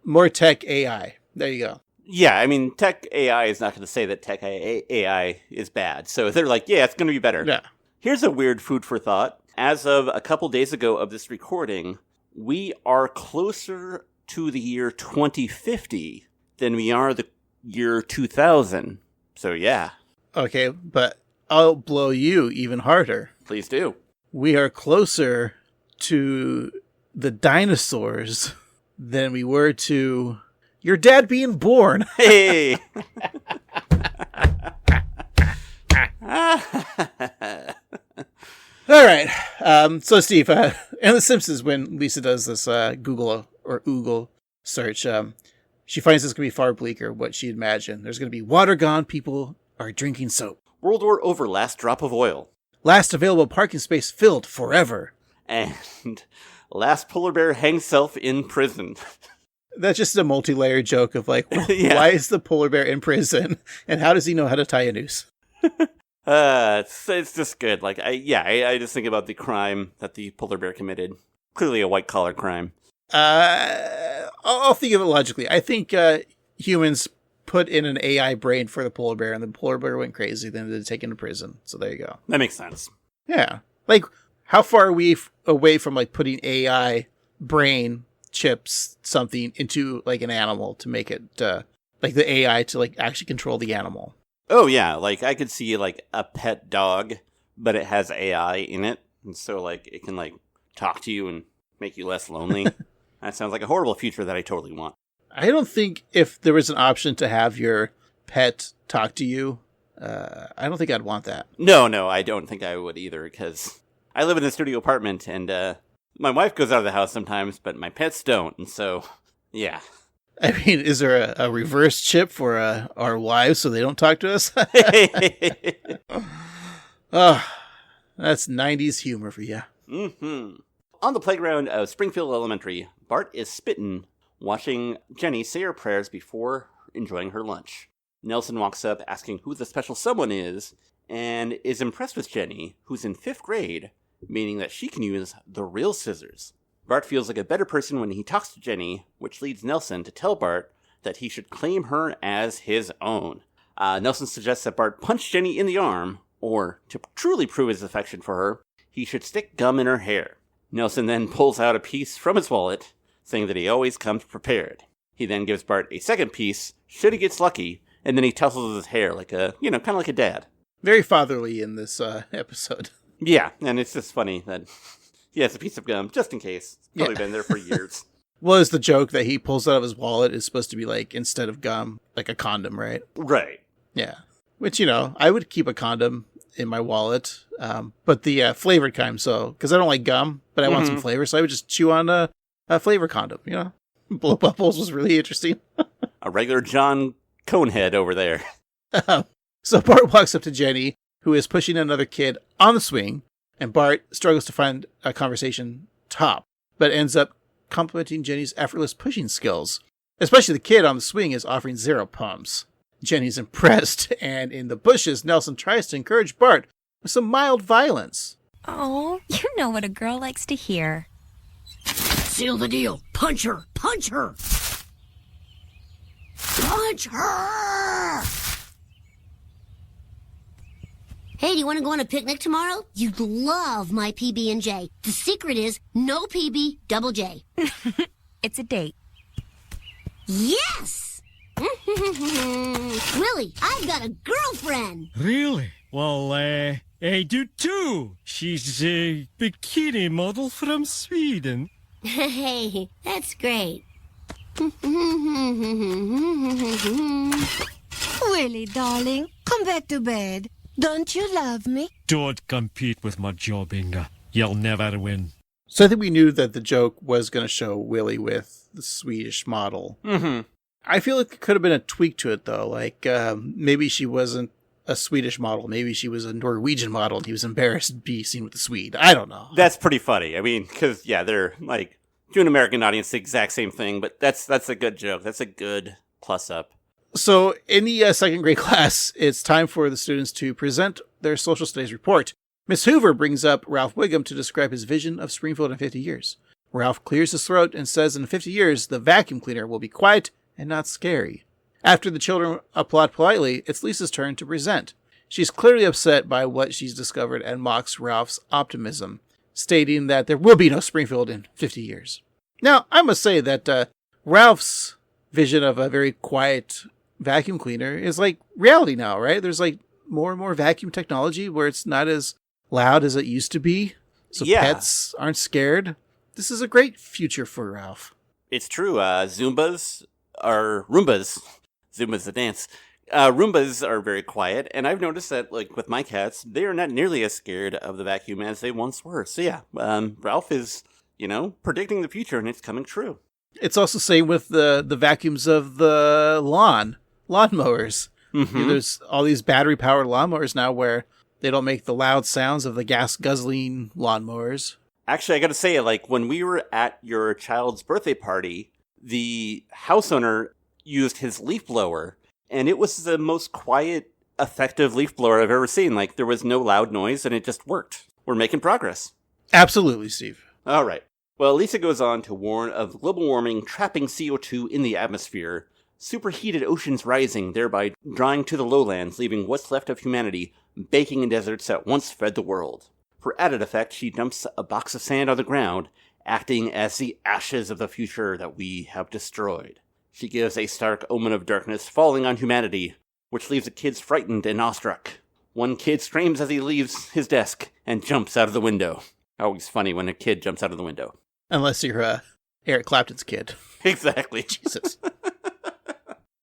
more tech AI. There you go. Yeah, I mean, tech AI is not going to say that tech AI is bad. So they're like, yeah, it's going to be better. Yeah. Here's a weird food for thought. As of a couple days ago of this recording, we are closer to the year 2050 than we are the year 2000. So, yeah. Okay, but I'll blow you even harder. Please do. We are closer to the dinosaurs than we were to your dad being born. Hey! All right. So, Steve, in The Simpsons, when Lisa does this Google search, she finds this going to be far bleaker, what she imagined. There's going to be water gone, people are drinking soap. World War over, last drop of oil. Last available parking space filled forever. And last polar bear hangs self in prison. That's just a multi-layered joke of like, why is the polar bear in prison? And how does he know how to tie a noose? It's just good. Like, I just think about the crime that the polar bear committed. Clearly a white-collar crime. I'll think of it logically. I think humans put in an AI brain for the polar bear, and the polar bear went crazy, then they take him to prison. So there you go. That makes sense. Yeah. Like, how far are we away from, like, putting AI brain chips something into, like, an animal to make it, like, the AI to, like, actually control the animal? Oh, yeah. Like, I could see, like, a pet dog, but it has AI in it. And so, like, it can, like, talk to you and make you less lonely. That sounds like a horrible future that I totally want. I don't think if there was an option to have your pet talk to you, I don't think I'd want that. No, I don't think I would either, because I live in a studio apartment, and my wife goes out of the house sometimes, but my pets don't, and so, yeah. I mean, is there a reverse chip for our wives so they don't talk to us? Oh, that's 90s humor for you. Mm-hmm. On the playground of Springfield Elementary, Bart is spittin', watching Jenny say her prayers before enjoying her lunch. Nelson walks up asking who the special someone is, and is impressed with Jenny, who's in 5th grade, meaning that she can use the real scissors. Bart feels like a better person when he talks to Jenny, which leads Nelson to tell Bart that he should claim her as his own. Nelson suggests that Bart punch Jenny in the arm, or, to truly prove his affection for her, he should stick gum in her hair. Nelson then pulls out a piece from his wallet, saying that he always comes prepared. He then gives Bart a second piece, should he gets lucky, and then he tussles his hair like kind of like a dad. Very fatherly in this episode. Yeah, and it's just funny that he has a piece of gum, just in case. It's probably been there for years. Well, it's the joke that he pulls out of his wallet is supposed to be like, instead of gum, like a condom, right? Right. Yeah. Which, I would keep a condom in my wallet, but the flavored kind, because I don't like gum, but I want some flavor, so I would just chew on a flavor condom, Blow bubbles was really interesting. A regular John Conehead over there. So Bart walks up to Jenny, who is pushing another kid on the swing, and Bart struggles to find a conversation top, but ends up complimenting Jenny's effortless pushing skills. Especially the kid on the swing is offering 0 pumps. Jenny's impressed, and in the bushes, Nelson tries to encourage Bart with some mild violence. Oh, you know what a girl likes to hear. Seal the deal. Punch her. Punch her. Punch her! Hey, do you want to go on a picnic tomorrow? You'd love my PB&J. The secret is no PB, double J. It's a date. Yes! Willie, I've got a girlfriend. Really? Well, I do too. She's a bikini model from Sweden. Hey, that's great. Willie, darling, come back to bed. Don't you love me? Don't compete with my job, Inga. You'll never win. So I think we knew that the joke was going to show Willie with the Swedish model. Mm-hmm. I feel like it could have been a tweak to it, though. Like, maybe she wasn't a Swedish model. Maybe she was a Norwegian model and he was embarrassed to be seen with a Swede. I don't know. That's pretty funny. I mean, because, yeah, they're, like, to an American audience, the exact same thing, but that's a good joke. That's a good plus-up. So, in the second grade class, it's time for the students to present their social studies report. Miss Hoover brings up Ralph Wiggum to describe his vision of Springfield in 50 years. Ralph clears his throat and says in 50 years, the vacuum cleaner will be quiet and not scary. After the children applaud politely, it's Lisa's turn to present. She's clearly upset by what she's discovered and mocks Ralph's optimism, stating that there will be no Springfield in 50 years. Now, I must say that Ralph's vision of a very quiet vacuum cleaner is like reality now, right? There's like more and more vacuum technology where it's not as loud as it used to be. So pets aren't scared. This is a great future for Ralph. It's true. Roombas. Zumba's the dance. Roombas are very quiet, and I've noticed that, like, with my cats, they are not nearly as scared of the vacuum as they once were. So yeah, Ralph is, predicting the future, and it's coming true. It's also same with the vacuums of the lawnmowers. Mm-hmm. There's all these battery-powered lawnmowers now where they don't make the loud sounds of the gas-guzzling lawnmowers. Actually, I gotta say, like, when we were at your child's birthday party, the house owner used his leaf blower, and it was the most quiet, effective leaf blower I've ever seen. Like, there was no loud noise, and it just worked. We're making progress. Absolutely, Steve. All right. Well, Lisa goes on to warn of global warming trapping CO2 in the atmosphere, superheated oceans rising, thereby drawing to the lowlands, leaving what's left of humanity baking in deserts that once fed the world. For added effect, she dumps a box of sand on the ground, acting as the ashes of the future that we have destroyed. She gives a stark omen of darkness falling on humanity, which leaves the kids frightened and awestruck. One kid screams as he leaves his desk and jumps out of the window. Always funny when a kid jumps out of the window. Unless you're Eric Clapton's kid. Exactly. Jesus.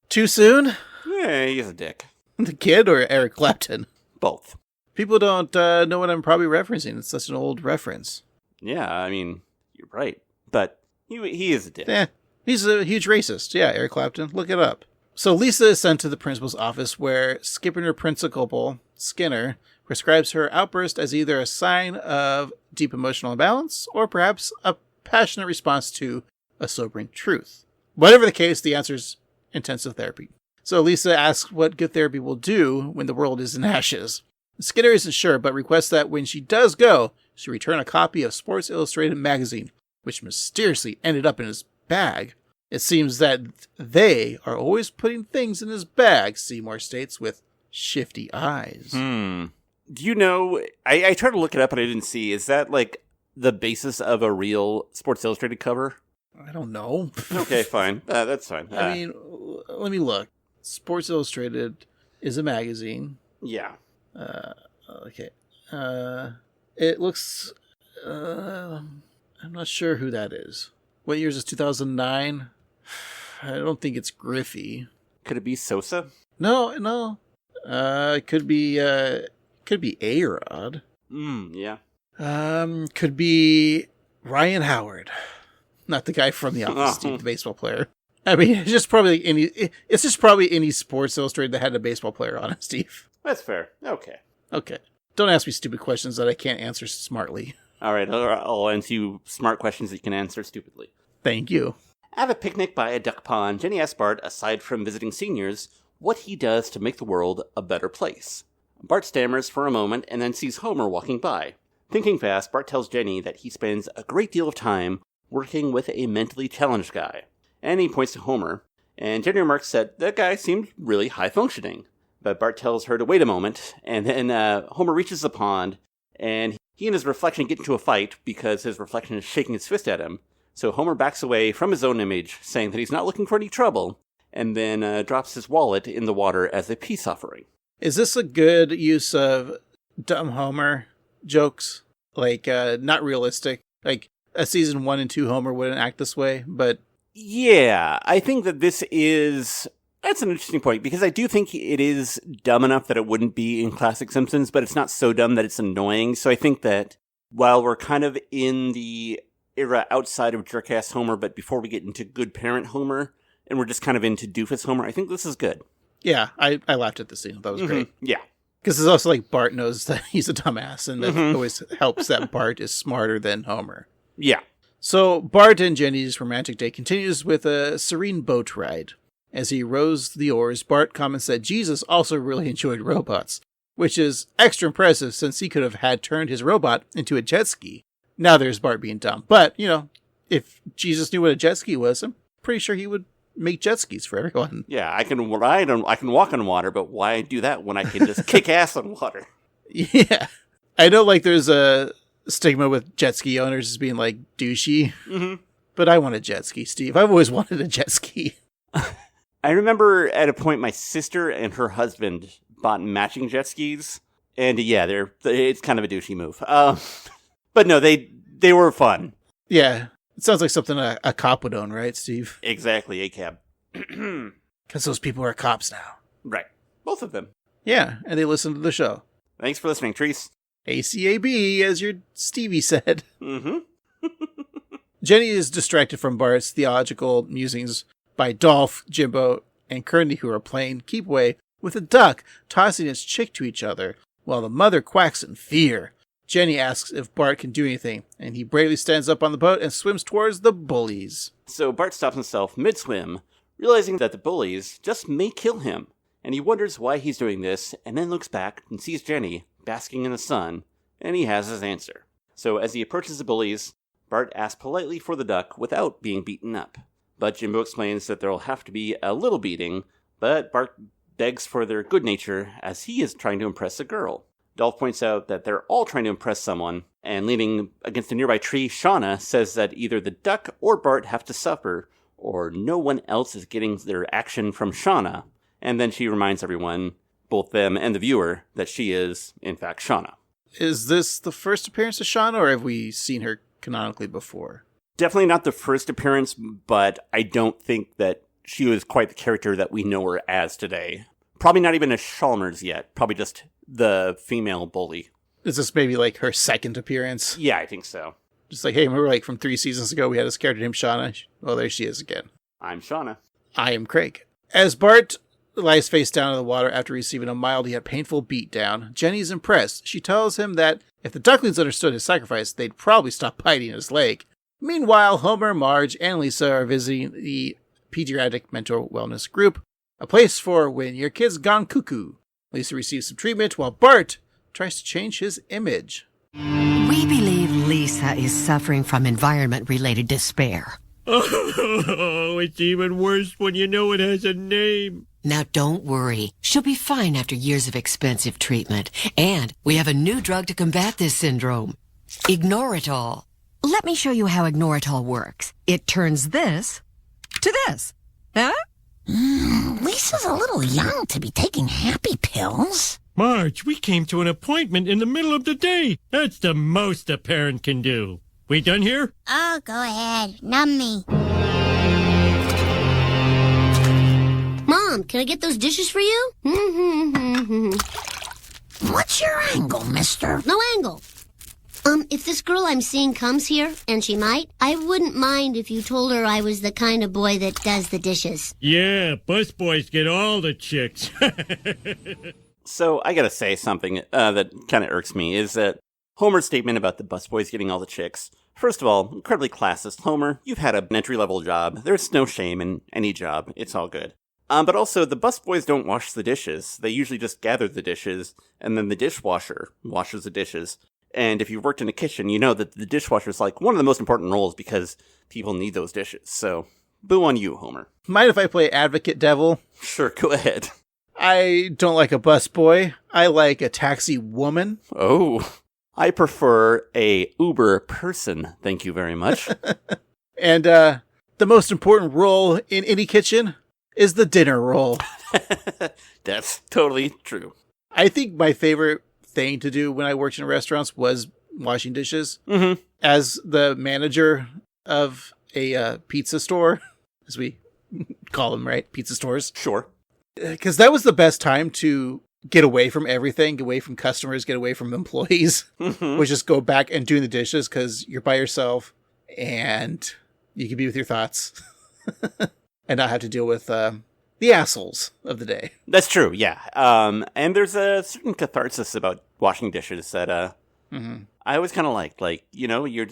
Too soon? Yeah, he's a dick. The kid or Eric Clapton? Both. People don't know what I'm probably referencing. It's such an old reference. Yeah, I mean, you're right. But he is a dick. Yeah, he's a huge racist. Yeah, Eric Clapton. Look it up. So Lisa is sent to the principal's office where Skipper Principal Skinner prescribes her outburst as either a sign of deep emotional imbalance or perhaps a passionate response to a sobering truth. Whatever the case, the answer is intensive therapy. So Lisa asks what good therapy will do when the world is in ashes. Skinner isn't sure, but requests that when she does go, she return a copy of Sports Illustrated magazine, which mysteriously ended up in his bag. It seems that they are always putting things in his bag, Seymour states with shifty eyes. Do you know, I tried to look it up and I didn't see, is that like the basis of a real Sports Illustrated cover? I don't know. Okay, fine. That's fine. I mean, let me look. Sports Illustrated is a magazine. Yeah. Okay. It looks... I'm not sure who that is. What year is this? 2009? I don't think it's Griffey. Could it be Sosa? No. It could be A-Rod. Yeah. Could be Ryan Howard. Not the guy from The Office, Steve, the baseball player. I mean, it's just probably any Sports Illustrated that had a baseball player on it, Steve. That's fair. Okay. Don't ask me stupid questions that I can't answer smartly. All right, I'll answer you smart questions that you can answer stupidly. Thank you. At a picnic by a duck pond, Jenny asks Bart, aside from visiting seniors, what he does to make the world a better place. Bart stammers for a moment and then sees Homer walking by. Thinking fast, Bart tells Jenny that he spends a great deal of time working with a mentally challenged guy. And he points to Homer, and Jenny remarks that that guy seemed really high-functioning. But Bart tells her to wait a moment, and then Homer reaches the pond, and he and his reflection get into a fight because his reflection is shaking its fist at him. So Homer backs away from his own image, saying that he's not looking for any trouble, and then drops his wallet in the water as a peace offering. Is this a good use of dumb Homer jokes? Like, not realistic? Like, a season 1 and 2 Homer wouldn't act this way, but... Yeah, I think that this is... That's an interesting point, because I do think it is dumb enough that it wouldn't be in classic Simpsons, but it's not so dumb that it's annoying. So I think that while we're kind of in the era outside of Jerkass Homer, but before we get into Good Parent Homer, and we're just kind of into Doofus Homer, I think this is good. Yeah, I laughed at the scene. That was great. Yeah. Because it's also like Bart knows that he's a dumbass, and that always helps that Bart is smarter than Homer. Yeah. So Bart and Jenny's romantic day continues with a serene boat ride. As he rows the oars, Bart comments that Jesus also really enjoyed robots, which is extra impressive since he could have had turned his robot into a jet ski. Now there's Bart being dumb. But, you know, if Jesus knew what a jet ski was, I'm pretty sure he would make jet skis for everyone. Yeah, I can walk on water, but why do that when I can just kick ass on water? Yeah. I know, like, there's a stigma with jet ski owners as being, like, douchey. But I want a jet ski, Steve. I've always wanted a jet ski. I remember at a point my sister and her husband bought matching jet skis, and yeah, it's kind of a douchey move. But no, they were fun. Yeah, it sounds like something a cop would own, right, Steve? Exactly, a cab. Because those people are cops now. Right, both of them. Yeah, and they listen to the show. Thanks for listening, Treese. ACAB, as your Stevie said. Jenny is distracted from Bart's theological musings by Dolph, Jimbo, and Kearney, who are playing keep away with a duck tossing its chick to each other, while the mother quacks in fear. Jenny asks if Bart can do anything, and he bravely stands up on the boat and swims towards the bullies. So Bart stops himself mid-swim, realizing that the bullies just may kill him, and he wonders why he's doing this, and then looks back and sees Jenny basking in the sun, and he has his answer. So as he approaches the bullies, Bart asks politely for the duck without being beaten up. But Jimbo explains that there will have to be a little beating, but Bart begs for their good nature as he is trying to impress a girl. Dolph points out that they're all trying to impress someone, and leaning against a nearby tree, Shauna says that either the duck or Bart have to suffer, or no one else is getting their action from Shauna. And then she reminds everyone, both them and the viewer, that she is, in fact, Shauna. Is this the first appearance of Shauna, or have we seen her canonically before? Definitely not the first appearance, but I don't think that she was quite the character that we know her as today. Probably not even a Chalmers yet. Probably just the female bully. Is this maybe like her second appearance? Yeah, I think so. Just like, hey, remember like from 3 seasons ago we had this character named Shauna? Well, there she is again. I'm Shauna. I am Craig. As Bart lies face down in the water after receiving a mild yet painful beatdown, Jenny's impressed. She tells him that if the ducklings understood his sacrifice, they'd probably stop biting his leg. Meanwhile, Homer, Marge, and Lisa are visiting the Pediatric Mental Wellness Group, a place for when your kid's gone cuckoo. Lisa receives some treatment while Bart tries to change his image. We believe Lisa is suffering from environment-related despair. Oh, it's even worse when you know it has a name. Now don't worry. She'll be fine after years of expensive treatment. And we have a new drug to combat this syndrome. Ignoritol. Let me show you how Ignoritol works. It turns this to this. Huh? Lisa's a little young to be taking happy pills. Marge, we came to an appointment in the middle of the day. That's the most a parent can do. We done here? Oh, go ahead. Numb me. Mom, can I get those dishes for you? What's your angle, mister? No angle. If this girl I'm seeing comes here, and she might, I wouldn't mind if you told her I was the kind of boy that does the dishes. Yeah, busboys get all the chicks. So I gotta say something that kind of irks me is that Homer's statement about the busboys getting all the chicks. First of all, incredibly classist. Homer, you've had an entry-level job. There's no shame in any job. It's all good. But also, the busboys don't wash the dishes. They usually just gather the dishes, and then the dishwasher washes the dishes. And if you've worked in a kitchen, you know that the dishwasher is like one of the most important roles because people need those dishes. So, boo on you, Homer. Mind if I play advocate devil? Sure, go ahead. I don't like a busboy. I like a taxi woman. Oh, I prefer a Uber person. Thank you very much. And the most important role in any kitchen is the dinner role. That's totally true. I think my favorite thing to do when I worked in restaurants was washing dishes. Mm-hmm. As the manager of a pizza store, as we call them, right? Pizza stores. Sure. Because that was the best time to get away from everything, get away from customers, get away from employees, was just go back and doing the dishes because you're by yourself and you can be with your thoughts and not have to deal with the assholes of the day. That's true, yeah. And there's a certain catharsis about washing dishes that I always kind of liked. Like, you know, you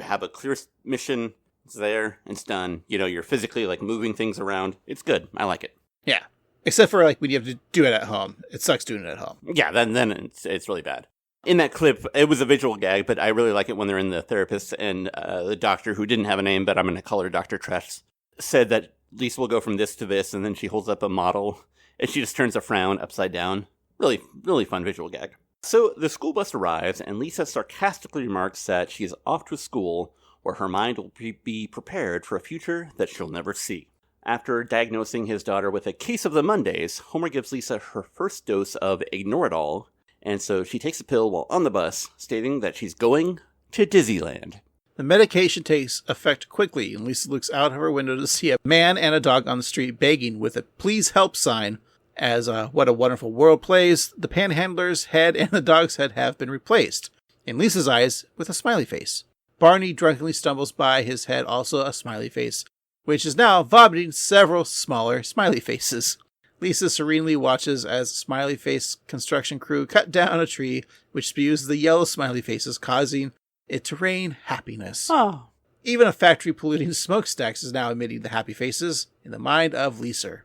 have a clear mission, it's there, it's done. You know, you're physically like moving things around. It's good. I like it. Yeah. Except for like when you have to do it at home. It sucks doing it at home. Yeah, then it's really bad. In that clip, it was a visual gag, but I really like it when they're in the therapist and the doctor, who didn't have a name, but I'm going to call her Dr. Tress, said that Lisa will go from this to this, and then she holds up a model, and she just turns a frown upside down. Really, really fun visual gag. So the school bus arrives, and Lisa sarcastically remarks that she is off to a school where her mind will be prepared for a future that she'll never see. After diagnosing his daughter with a case of the Mondays, Homer gives Lisa her first dose of Ignore-It-All, and so she takes a pill while on the bus, stating that she's going to Disneyland. The medication takes effect quickly, and Lisa looks out of her window to see a man and a dog on the street begging with a please help sign. As What a Wonderful World plays, the panhandler's head and the dog's head have been replaced, in Lisa's eyes, with a smiley face. Barney drunkenly stumbles by, his head also a smiley face, which is now vomiting several smaller smiley faces. Lisa serenely watches as a smiley face construction crew cut down a tree, which spews the yellow smiley faces, causing it to rain happiness. Oh. Even a factory polluting smokestacks is now emitting the happy faces in the mind of Lisa.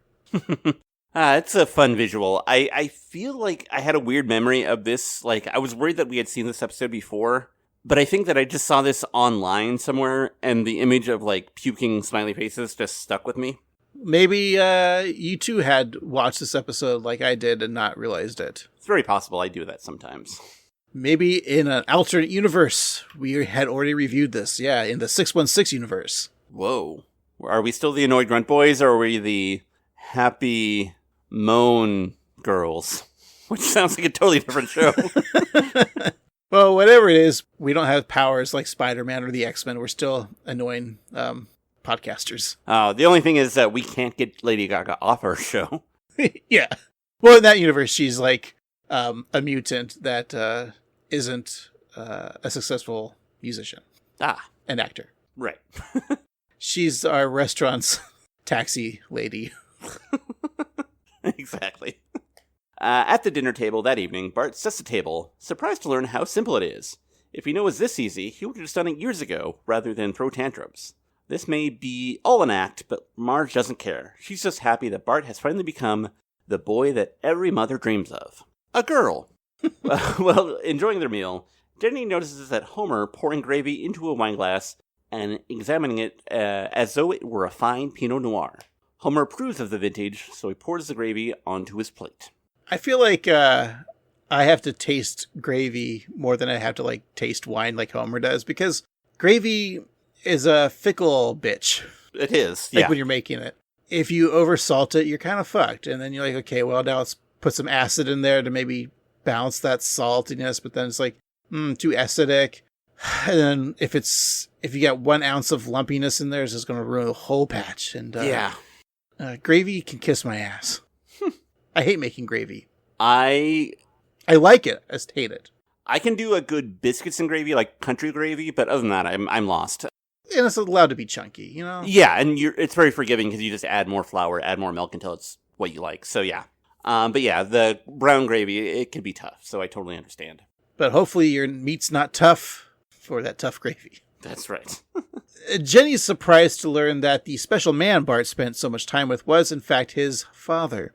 It's a fun visual. I feel like I had a weird memory of this. Like, I was worried that we had seen this episode before, but I think that I just saw this online somewhere, and the image of, like, puking smiley faces just stuck with me. Maybe you too had watched this episode like I did and not realized it. It's very possible. I do that sometimes. Maybe in an alternate universe, we had already reviewed this. Yeah, in the 616 universe. Whoa. Are we still the Annoyed Grunt Boys, or are we the Happy Moan Girls? Which sounds like a totally different show. Well, whatever it is, we don't have powers like Spider-Man or the X-Men. We're still annoying podcasters. The only thing is that we can't get Lady Gaga off our show. Yeah. Well, in that universe, she's like a mutant that isn't a successful musician. An actor. Right. She's our restaurant's taxi lady. Exactly. At the dinner table that evening, Bart sets the table, surprised to learn how simple it is. If he knew it was this easy, he would have just done it years ago, rather than throw tantrums. This may be all an act, but Marge doesn't care. She's just happy that Bart has finally become the boy that every mother dreams of. A girl. Well, enjoying their meal, Jenny notices that Homer pouring gravy into a wine glass and examining it as though it were a fine Pinot Noir. Homer approves of the vintage, so he pours the gravy onto his plate. I feel like I have to taste gravy more than I have to like taste wine like Homer does, because gravy is a fickle bitch. It is, like yeah. when you're making it. If you oversalt it, you're kind of fucked. And then you're like, okay, well, now let's put some acid in there to maybe balance that saltiness, but then it's like, too acidic. And then if you got 1 ounce of lumpiness in there, it's just going to ruin the whole batch. And yeah. Gravy can kiss my ass. I hate making gravy. I like it. I just hate it. I can do a good biscuits and gravy, like country gravy, but other than that, I'm lost. And it's allowed to be chunky, you know? Yeah, and it's very forgiving because you just add more flour, add more milk until it's what you like. So yeah. But yeah, the brown gravy, it can be tough, so I totally understand. But hopefully your meat's not tough for that tough gravy. That's right. Jenny's surprised to learn that the special man Bart spent so much time with was, in fact, his father.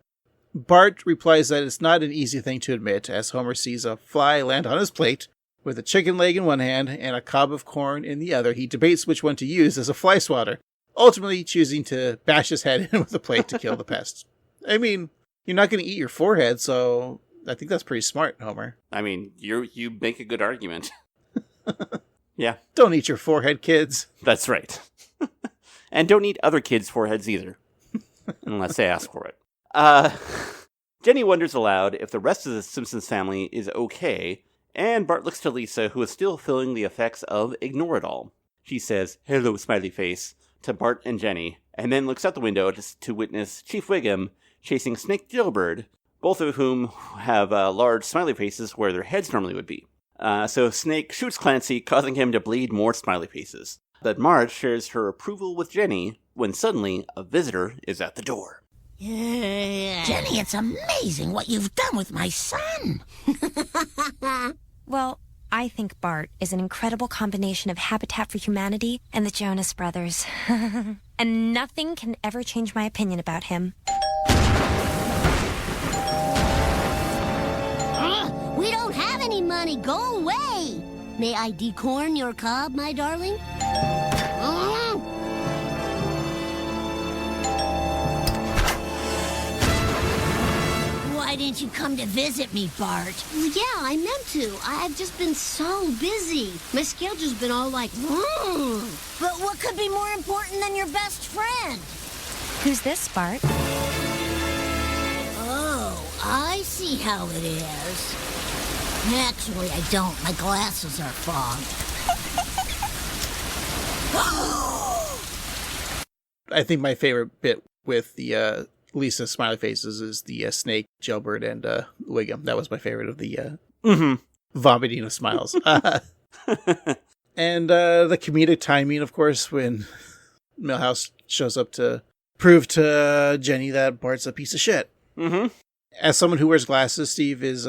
Bart replies that it's not an easy thing to admit, as Homer sees a fly land on his plate. With a chicken leg in one hand and a cob of corn in the other, he debates which one to use as a fly swatter, ultimately choosing to bash his head in with the plate to kill the pest. I mean, You're not going to eat your forehead, so I think that's pretty smart, Homer. I mean, you make a good argument. Yeah. Don't eat your forehead, kids. That's right. And don't eat other kids' foreheads either. Unless they ask for it. Jenny wonders aloud if the rest of the Simpsons family is okay, and Bart looks to Lisa, who is still feeling the effects of Ignore It All. She says, "Hello, smiley face," to Bart and Jenny, and then looks out the window to witness Chief Wiggum chasing Snake Jailbird, both of whom have large smiley faces where their heads normally would be. So Snake shoots Clancy, causing him to bleed more smiley faces. But Marge shares her approval with Jenny when suddenly a visitor is at the door. Jenny, it's amazing what you've done with my son. Well, I think Bart is an incredible combination of Habitat for Humanity and the Jonas Brothers. And nothing can ever change my opinion about him. We don't have any money. Go away. May I decorn your cob, my darling? Why didn't you come to visit me, Bart? Yeah, I meant to. I've just been so busy. My schedule's been all like, But what could be more important than your best friend? Who's this, Bart? Oh, I see how it is. Actually, I don't. My glasses are fogged. I think my favorite bit with the Lisa smiley faces is the Snake, Jailbird, and Wiggum. That was my favorite of the vomiting of smiles. And the comedic timing, of course, when Milhouse shows up to prove to Jenny that Bart's a piece of shit. Mm-hmm. As someone who wears glasses, Steve, is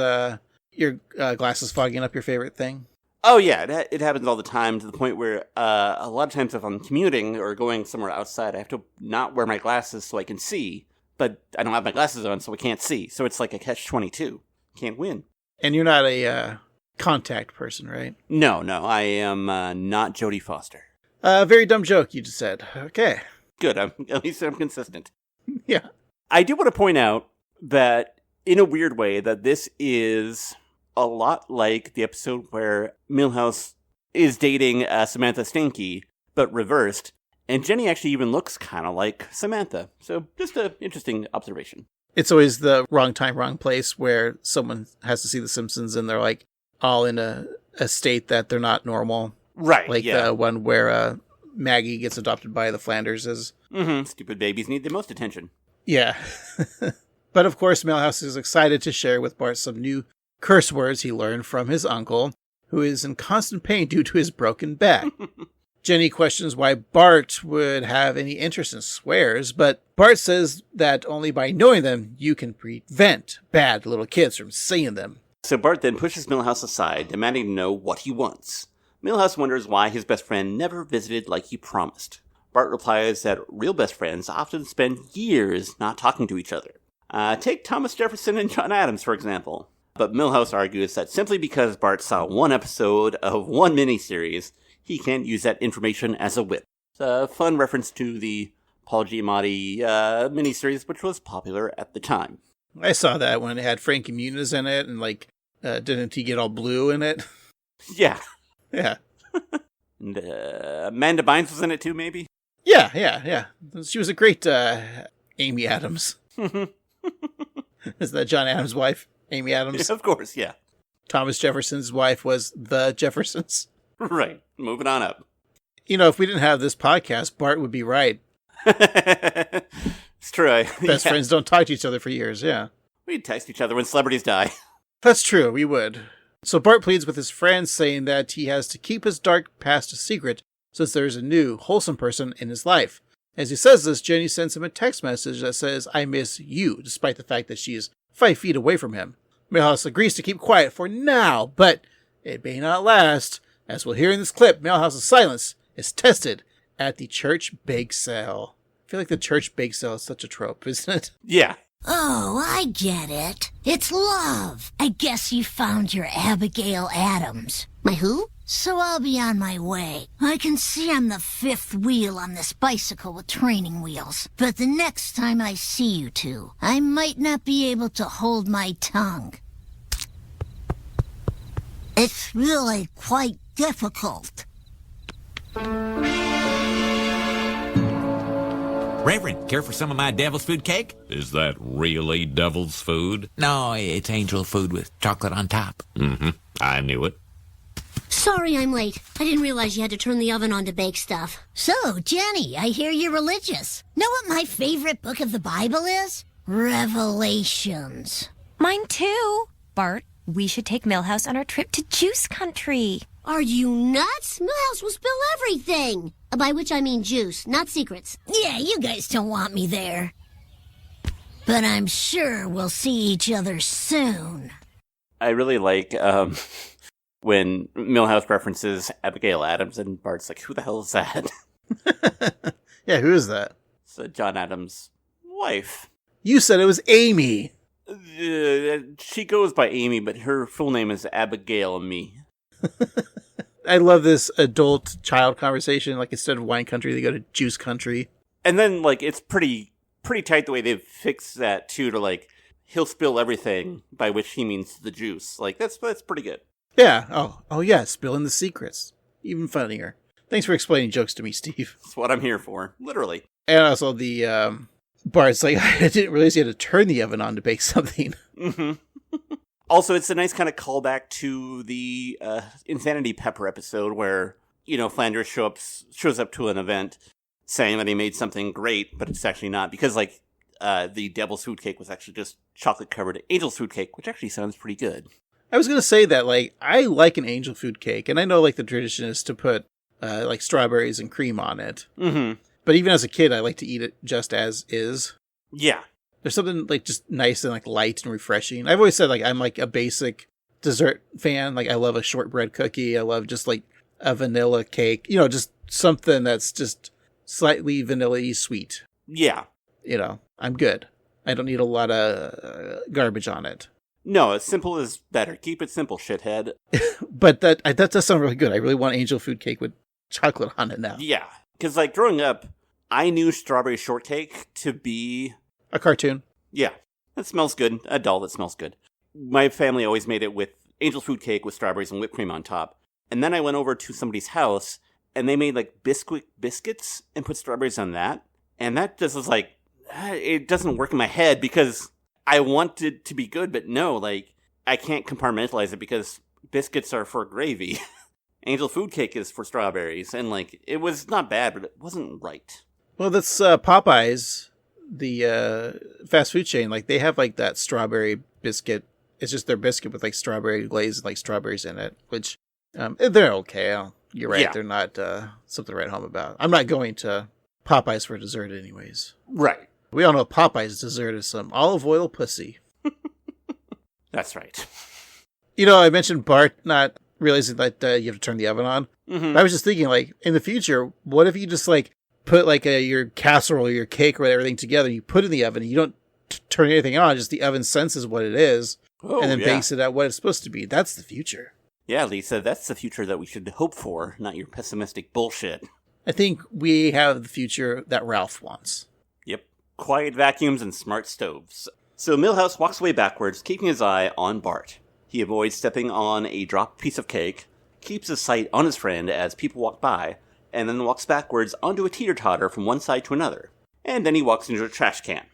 your glasses fogging up your favorite thing? Oh, yeah, it happens all the time, to the point where a lot of times if I'm commuting or going somewhere outside, I have to not wear my glasses so I can see, but I don't have my glasses on so I can't see. So it's like a catch-22. Can't win. And you're not a contact person, right? No, I am not Jodie Foster. Very dumb joke you just said. Okay. Good, at least I'm consistent. Yeah. I do want to point out that, in a weird way, that this is a lot like the episode where Milhouse is dating Samantha Stanky, but reversed, and Jenny actually even looks kind of like Samantha. So, just an interesting observation. It's always the wrong time, wrong place where someone has to see The Simpsons and they're like all in a state that they're not normal. Right, like yeah. the one where Maggie gets adopted by the Flanderses. Mm-hmm. Stupid babies need the most attention. Yeah. But of course, Milhouse is excited to share with Bart some new curse words he learned from his uncle, who is in constant pain due to his broken back. Jenny questions why Bart would have any interest in swears, but Bart says that only by knowing them, you can prevent bad little kids from saying them. So Bart then pushes Milhouse aside, demanding to know what he wants. Milhouse wonders why his best friend never visited like he promised. Bart replies that real best friends often spend years not talking to each other. Take Thomas Jefferson and John Adams, for example. But Milhouse argues that simply because Bart saw one episode of one miniseries, he can't use that information as a whip. It's a fun reference to the Paul Giamatti miniseries, which was popular at the time. I saw that when it had Frankie Muniz in it, and didn't he get all blue in it? Yeah. Yeah. And Amanda Bynes was in it too, maybe? Yeah. She was a great Amy Adams. Is that John Adams' wife, Amy Adams? Yeah, of course, yeah. Thomas Jefferson's wife was the Jeffersons. Right. Moving on up. You know, if we didn't have this podcast, Bart would be right. It's true. Best friends don't talk to each other for years, yeah. We'd text each other when celebrities die. That's true, we would. So Bart pleads with his friends, saying that he has to keep his dark past a secret since there's a new, wholesome person in his life. As he says this, Jenny sends him a text message that says, "I miss you," despite the fact that she is 5 feet away from him. Milhouse agrees to keep quiet for now, but it may not last. As we'll hear in this clip, Milhouse's silence is tested at the church bake sale. I feel like the church bake sale is such a trope, isn't it? Yeah. Oh, I get it. It's love. I guess you found your Abigail Adams. My who? So I'll be on my way. I can see I'm the fifth wheel on this bicycle with training wheels. But the next time I see you two, I might not be able to hold my tongue. It's really quite difficult. Reverend, care for some of my devil's food cake? Is that really devil's food? No, it's angel food with chocolate on top. Mm-hmm. I knew it. Sorry I'm late. I didn't realize you had to turn the oven on to bake stuff. So, Jenny, I hear you're religious. Know what my favorite book of the Bible is? Revelations. Mine too. Bart, we should take Milhouse on our trip to Juice Country. Are you nuts? Milhouse will spill everything. By which I mean juice, not secrets. Yeah, you guys don't want me there. But I'm sure we'll see each other soon. I really like when Milhouse references Abigail Adams and Bart's like, who the hell is that? Yeah, who is that? It's John Adams' wife. You said it was Amy. She goes by Amy, but her full name is Abigail Me. I love this adult-child conversation. Like, instead of wine country, they go to juice country. And then, like, it's pretty tight the way they've fixed that, too, to, like, he'll spill everything, by which he means the juice. Like, that's pretty good. Yeah. Oh yeah, spilling the secrets. Even funnier. Thanks for explaining jokes to me, Steve. That's what I'm here for. Literally. And also the, Bart's like, I didn't realize you had to turn the oven on to bake something. Mm-hmm. Also, it's a nice kind of callback to the Insanity Pepper episode where, you know, Flanders shows up to an event saying that he made something great, but it's actually not. Because, like, the devil's food cake was actually just chocolate-covered angel's food cake, which actually sounds pretty good. I was going to say that, like, I like an angel food cake, and I know, like, the tradition is to put, like, strawberries and cream on it. Mm-hmm. But even as a kid, I like to eat it just as is. Yeah. There's something, like, just nice and, like, light and refreshing. I've always said, like, I'm, like, a basic dessert fan. Like, I love a shortbread cookie. I love just, like, a vanilla cake. You know, just something that's just slightly vanilla-y sweet. Yeah. You know, I'm good. I don't need a lot of garbage on it. No, as simple is better. Keep it simple, shithead. But that does sound really good. I really want angel food cake with chocolate on it now. Yeah. Because, like, growing up, I knew strawberry shortcake to be a cartoon. Yeah. That smells good. A doll that smells good. My family always made it with angel food cake with strawberries and whipped cream on top. And then I went over to somebody's house, and they made, like, biscuits and put strawberries on that. And that just was like, it doesn't work in my head because I want it to be good, but no, like, I can't compartmentalize it because biscuits are for gravy. Angel food cake is for strawberries. And, like, it was not bad, but it wasn't right. Well, that's Popeyes, the fast food chain. Like, they have, like, that strawberry biscuit. It's just their biscuit with, like, strawberry glaze and, like, strawberries in it, which they're okay. You're right. Yeah. They're not something to write home about. I'm not going to Popeyes for dessert anyways. Right. We all know Popeye's dessert is some olive oil pussy. That's right. You know, I mentioned Bart not realizing that you have to turn the oven on. Mm-hmm. I was just thinking, like, in the future, what if you just, like, put, like, your casserole or your cake or everything together, you put it in the oven, and you don't turn anything on, just the oven senses what it is, and then bakes it at what it's supposed to be. That's the future. Yeah, Lisa, that's the future that we should hope for, not your pessimistic bullshit. I think we have the future that Ralph wants. Yep. Quiet vacuums and smart stoves. So Milhouse walks away backwards, keeping his eye on Bart. He avoids stepping on a dropped piece of cake, keeps his sight on his friend as people walk by, and then walks backwards onto a teeter-totter from one side to another. And then he walks into a trash can.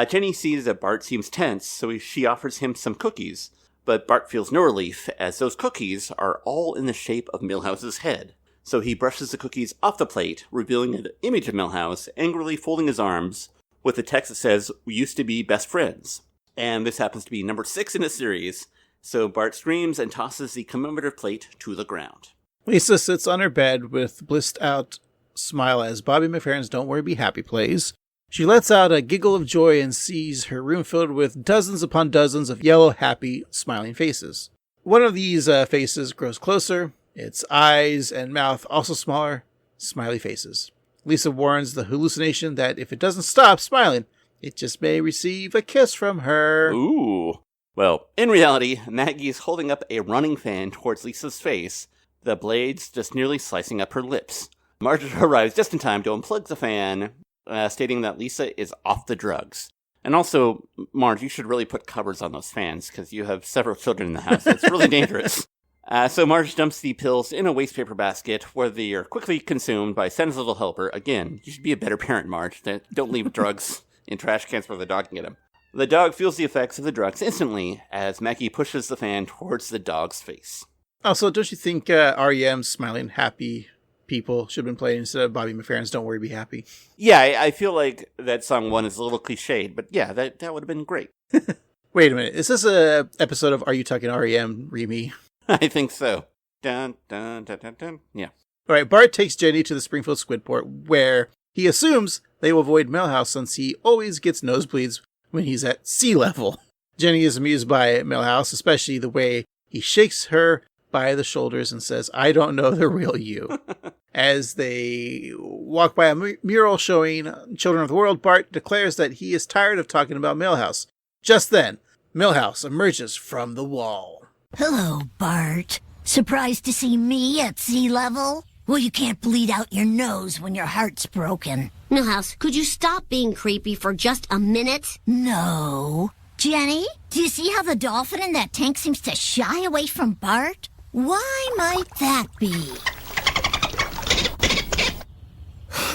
Jenny sees that Bart seems tense, so she offers him some cookies, but Bart feels no relief, as those cookies are all in the shape of Milhouse's head. So he brushes the cookies off the plate, revealing an image of Milhouse, angrily folding his arms, with a text that says, "We used to be best friends." And this happens to be number 6 in the series, so Bart screams and tosses the commemorative plate to the ground. Lisa sits on her bed with blissed out smile as Bobby McFerrin's Don't Worry Be Happy plays. She lets out a giggle of joy and sees her room filled with dozens upon dozens of yellow, happy, smiling faces. One of these faces grows closer, its eyes and mouth also smaller, smiley faces. Lisa warns the hallucination that if it doesn't stop smiling, it just may receive a kiss from her. Ooh. Well, in reality, Maggie is holding up a running fan towards Lisa's face, the blades just nearly slicing up her lips. Marge arrives just in time to unplug the fan, stating that Lisa is off the drugs. And also, Marge, you should really put covers on those fans, because you have several children in the house. It's really dangerous. So Marge dumps the pills in a waste paper basket, where they are quickly consumed by Santa's little helper. Again, you should be a better parent, Marge. Don't leave drugs in trash cans where the dog can get them. The dog feels the effects of the drugs instantly, as Maggie pushes the fan towards the dog's face. Also, don't you think REM's Smiling Happy People should have been played instead of Bobby McFerrin's Don't Worry, Be Happy? Yeah, I feel like that song one is a little cliched, but yeah, that would have been great. Wait a minute, is this a episode of Are You Talking REM, Remy? I think so. Dun, dun, dun, dun, dun. Yeah. All right, Bart takes Jenny to the Springfield Squidport, where he assumes they will avoid Milhouse since he always gets nosebleeds when he's at sea level. Jenny is amused by Milhouse, especially the way he shakes her by the shoulders and says, "I don't know the real you." As they walk by a mural showing Children of the World, Bart declares that he is tired of talking about Milhouse. Just then, Milhouse emerges from the wall. Hello, Bart. Surprised to see me at sea level? Well, you can't bleed out your nose when your heart's broken. Milhouse, could you stop being creepy for just a minute? No. Jenny, do you see how the dolphin in that tank seems to shy away from Bart? Why might that be?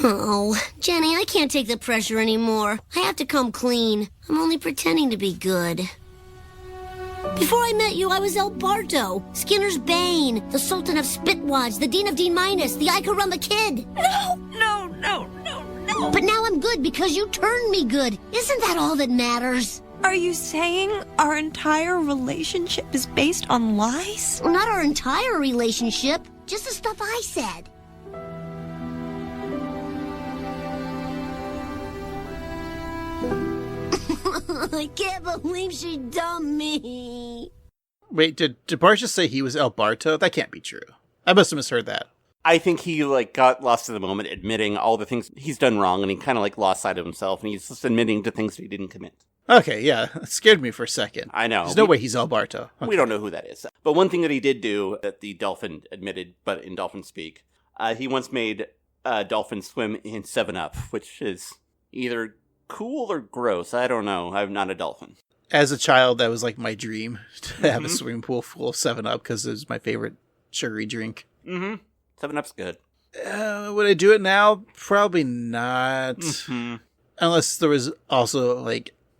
Oh, Jenny, I can't take the pressure anymore. I have to come clean. I'm only pretending to be good. Before I met you, I was El Barto, Skinner's Bane, the Sultan of Spitwads, the Dean of D-, the Ikarumba Kid. No. But now I'm good because you turned me good. Isn't that all that matters? Are you saying our entire relationship is based on lies? Well, not our entire relationship, just the stuff I said. I can't believe she dumped me. Wait, did Bart just say he was El Barto? That can't be true. I must have misheard that. I think he got lost in the moment, admitting all the things he's done wrong, and he kind of lost sight of himself, and he's just admitting to things that he didn't commit. Okay, yeah, it scared me for a second. I know. There's no way he's El Barto. Okay. We don't know who that is. But one thing that he did do that the dolphin admitted, but in dolphin speak, he once made a dolphin swim in 7-Up, which is either cool or gross. I don't know. I'm not a dolphin. As a child, that was my dream, to have a swimming pool full of 7-Up, because it was my favorite sugary drink. Mm-hmm. 7-Up's good. Would I do it now? Probably not. Mm-hmm. Unless there was also,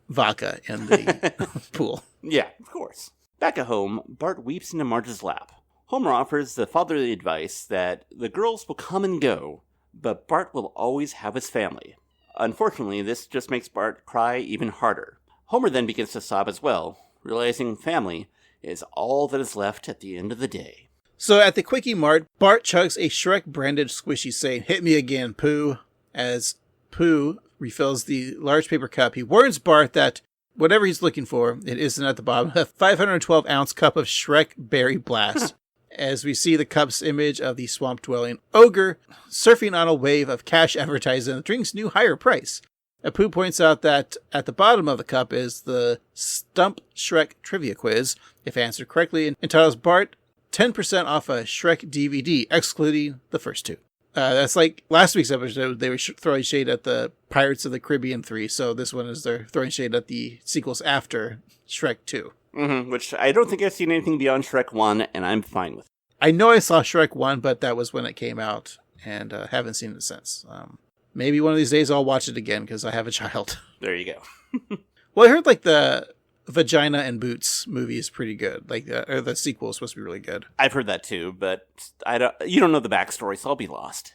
vodka in the pool. Yeah, of course. Back at home, Bart weeps into Marge's lap. Homer offers the fatherly advice that the girls will come and go, but Bart will always have his family. Unfortunately, this just makes Bart cry even harder. Homer then begins to sob as well, realizing family is all that is left at the end of the day. So at the Quickie Mart, Bart chugs a Shrek-branded squishy saying, "Hit me again, Pooh." As Pooh refills the large paper cup, he warns Bart that whatever he's looking for, it isn't at the bottom. A 512-ounce cup of Shrek Berry Blast. As we see the cup's image of the swamp-dwelling ogre surfing on a wave of cash advertising the drink's new higher price. Apu points out that at the bottom of the cup is the Stump Shrek Trivia Quiz, if answered correctly, and entitles Bart 10% off a Shrek DVD, excluding the first two. That's like last week's episode, they were throwing shade at the Pirates of the Caribbean 3, so this one is they're throwing shade at the sequels after Shrek 2. Mm-hmm, which I don't think I've seen anything beyond Shrek 1, and I'm fine with it. I know I saw Shrek 1, but that was when it came out, and haven't seen it since. Maybe one of these days I'll watch it again, because I have a child. There you go. Well, I heard the Vagina and Boots movie is pretty good. Or the sequel is supposed to be really good. I've heard that too, but you don't know the backstory, so I'll be lost.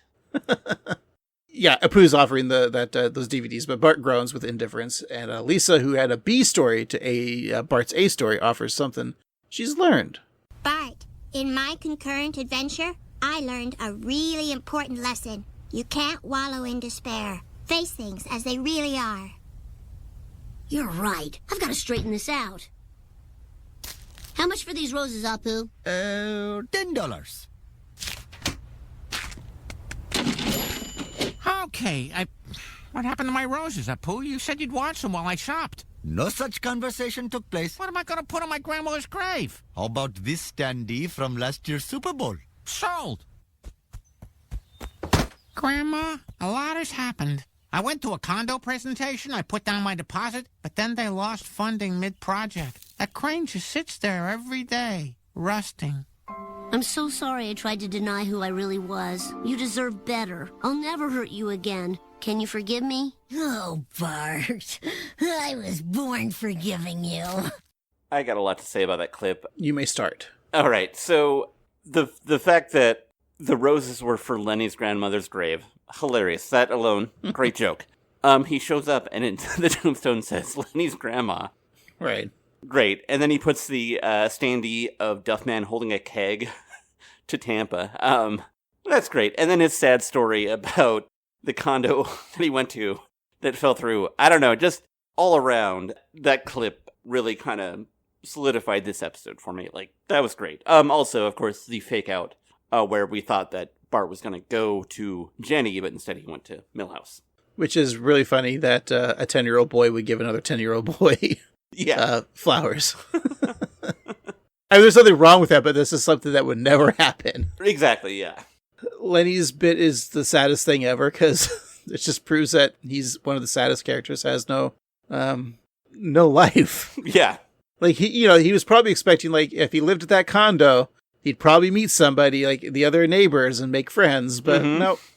Yeah, Apu's offering those DVDs, but Bart groans with indifference, and Lisa, who had a B story to Bart's A story, offers something she's learned. Bart, in my concurrent adventure, I learned a really important lesson. You can't wallow in despair. Face things as they really are. You're right. I've got to straighten this out. How much for these roses, Apu? $10. Okay, what happened to my roses, Apu? You said you'd watch them while I shopped. No such conversation took place. What am I going to put on my grandmother's grave? How about this standee from last year's Super Bowl? Sold. Grandma, a lot has happened. I went to a condo presentation, I put down my deposit, but then they lost funding mid-project. That crane just sits there every day, rusting. I'm so sorry I tried to deny who I really was. You deserve better. I'll never hurt you again. Can you forgive me? Oh, Bart. I was born forgiving you. I got a lot to say about that clip. You may start. All right, so the fact that the roses were for Lenny's grandmother's grave, hilarious. That alone, great joke. He shows up and the tombstone says Lenny's grandma. Right. Great. And then he puts the standee of Duffman holding a keg to Tampa. That's great. And then his sad story about the condo that he went to that fell through. I don't know, just all around, that clip really kind of solidified this episode for me. Like, that was great. Also, of course, the fake out where we thought that Bart was going to go to Jenny, but instead he went to Milhouse. Which is really funny that a 10-year-old boy would give another 10-year-old boy flowers. I mean, there's nothing wrong with that, but this is something that would never happen. Exactly, yeah. Lenny's bit is the saddest thing ever because it just proves that he's one of the saddest characters, has no life. Yeah. Like, he was probably expecting, like, if he lived at that condo, he'd probably meet somebody, like the other neighbors, and make friends, but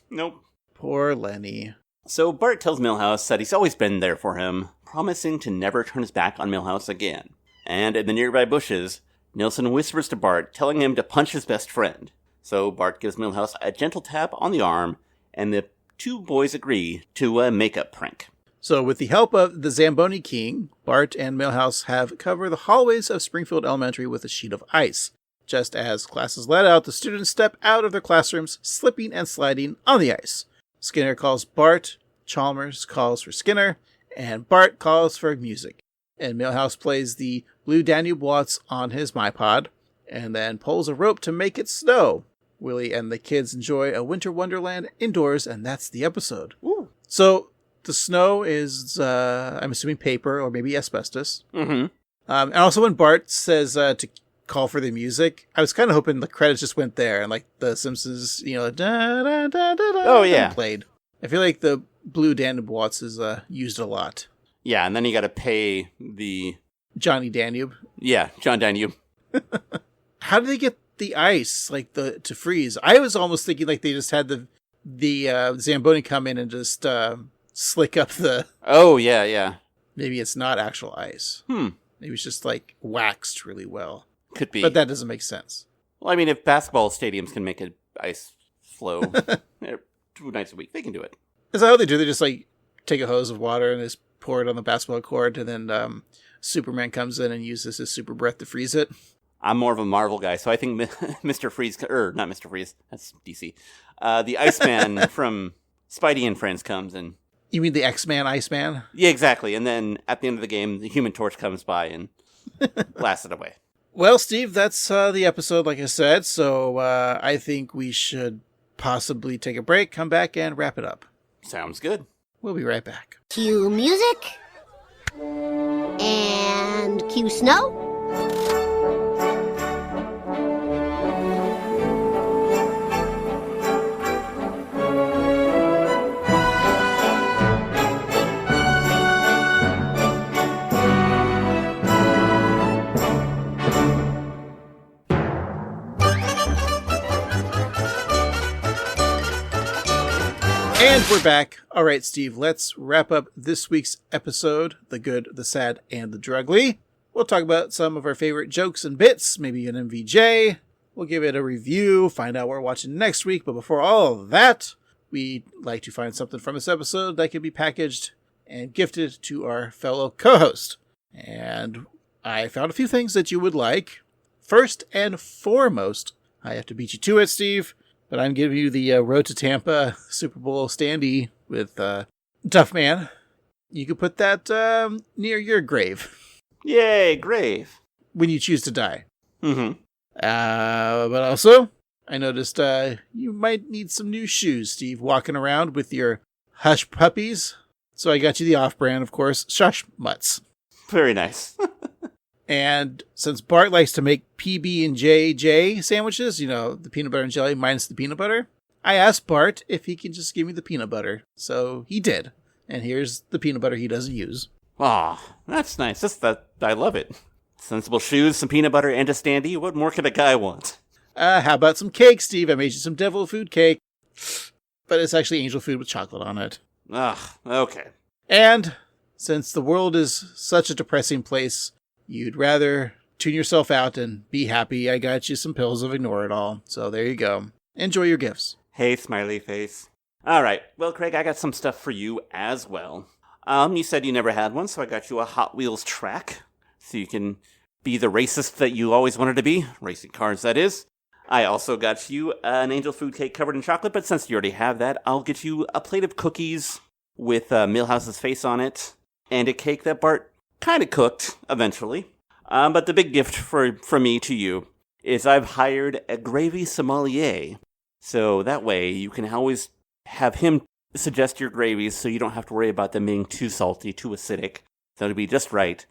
Nope. Poor Lenny. So Bart tells Milhouse that he's always been there for him, promising to never turn his back on Milhouse again. And in the nearby bushes, Nilsson whispers to Bart, telling him to punch his best friend. So Bart gives Milhouse a gentle tap on the arm, and the two boys agree to a makeup prank. So with the help of the Zamboni King, Bart and Milhouse have covered the hallways of Springfield Elementary with a sheet of ice. Just as classes let out, the students step out of their classrooms, slipping and sliding on the ice. Skinner calls Bart, Chalmers calls for Skinner, and Bart calls for music. And Milhouse plays the Blue Danube Waltz on his MyPod, and then pulls a rope to make it snow. Willie and the kids enjoy a winter wonderland indoors, and that's the episode. Ooh. So the snow is, I'm assuming, paper or maybe asbestos. Mm-hmm. And also when Bart says to call for the music, I was kind of hoping the credits just went there and like the Simpsons, da da da da da. Oh yeah, played. I feel like the Blue Danube Waltz is used a lot. Yeah, and then you got to pay the Johnny Danube. Yeah, John Danube. How did they get the ice to freeze? I was almost thinking like they just had the Zamboni come in and just slick up the. Oh yeah. Maybe it's not actual ice. Maybe it's just like waxed really well. Could be. But that doesn't make sense. Well, I mean, if basketball stadiums can make an ice flow 2 nights a week, they can do it. Is that how they do? They just like take a hose of water and just pour it on the basketball court, and then Superman comes in and uses his super breath to freeze it. I'm more of a Marvel guy, so I think Mr. Freeze, not Mr. Freeze, that's DC. The Iceman from Spidey and Friends comes and... You mean the X-Man Iceman? Yeah, exactly. And then at the end of the game, the Human Torch comes by and blasts it away. Well, Steve, that's the episode, like I said, so I think we should possibly take a break, come back, and wrap it up. Sounds good. We'll be right back. Cue music. And cue snow. And we're back. All right, Steve, let's wrap up this week's episode, The Good, the Sad, and the Drugly. We'll talk about some of our favorite jokes and bits, maybe an MVJ. We'll give it a review, find out what we're watching next week. But before all of that, we'd like to find something from this episode that can be packaged and gifted to our fellow co-host. And I found a few things that you would like. First and foremost, I have to beat you to it, Steve. But I'm giving you the Road to Tampa Super Bowl standee with Duffman. You can put that near your grave. Yay, grave. When you choose to die. Mm-hmm. But also, I noticed you might need some new shoes, Steve, walking around with your Hush Puppies. So I got you the off-brand, of course, Shush Mutts. Very nice. And since Bart likes to make PB&J sandwiches, the peanut butter and jelly minus the peanut butter, I asked Bart if he can just give me the peanut butter. So he did. And here's the peanut butter he doesn't use. Aw, that's nice. I love it. Sensible shoes, some peanut butter, and a standee. What more could a guy want? How about some cake, Steve? I made you some devil food cake. But it's actually angel food with chocolate on it. Okay. And since the world is such a depressing place, you'd rather tune yourself out and be happy, I got you some pills of Ignore It All. So there you go. Enjoy your gifts. Hey, smiley face. All right. Well, Craig, I got some stuff for you as well. You said you never had one, so I got you a Hot Wheels track. So you can be the racist that you always wanted to be. Racing cars, that is. I also got you an angel food cake covered in chocolate, but since you already have that, I'll get you a plate of cookies with Milhouse's face on it, and a cake that Bart kind of cooked, eventually. But the big gift from me to you is I've hired a gravy sommelier. So that way you can always have him suggest your gravies so you don't have to worry about them being too salty, too acidic. That'll be just right.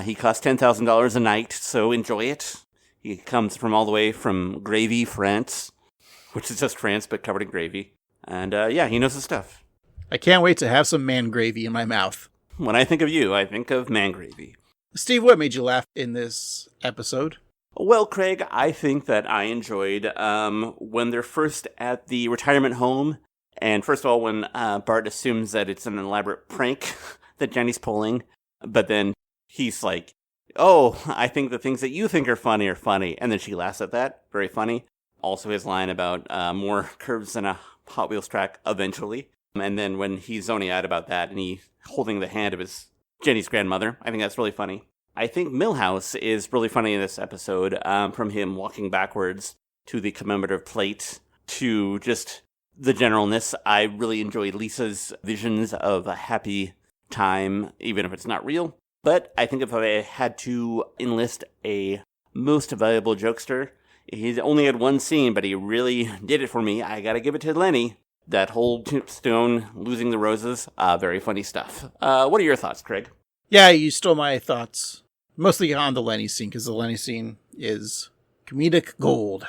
He costs $10,000 a night, so enjoy it. He comes from all the way from Gravy, France, which is just France, but covered in gravy. And he knows his stuff. I can't wait to have some man gravy in my mouth. When I think of you, I think of man gravy. Steve, what made you laugh in this episode? Well, Craig, I think that I enjoyed when they're first at the retirement home. And first of all, when Bart assumes that it's an elaborate prank that Jenny's pulling. But then he's like, oh, I think the things that you think are funny are funny. And then she laughs at that. Very funny. Also his line about more curves than a Hot Wheels track eventually. And then when he's zoning out about that and he holding the hand of his Jenny's grandmother, I think that's really funny. I think Milhouse is really funny in this episode, from him walking backwards to the commemorative plate to just the generalness. I really enjoy Lisa's visions of a happy time, even if it's not real. But I think if I had to enlist a most valuable jokester, he's only had one scene, but he really did it for me. I gotta give it to Lenny. That whole tombstone, losing the roses, very funny stuff. What are your thoughts, Craig? Yeah, you stole my thoughts. Mostly on the Lenny scene, because the Lenny scene is comedic gold.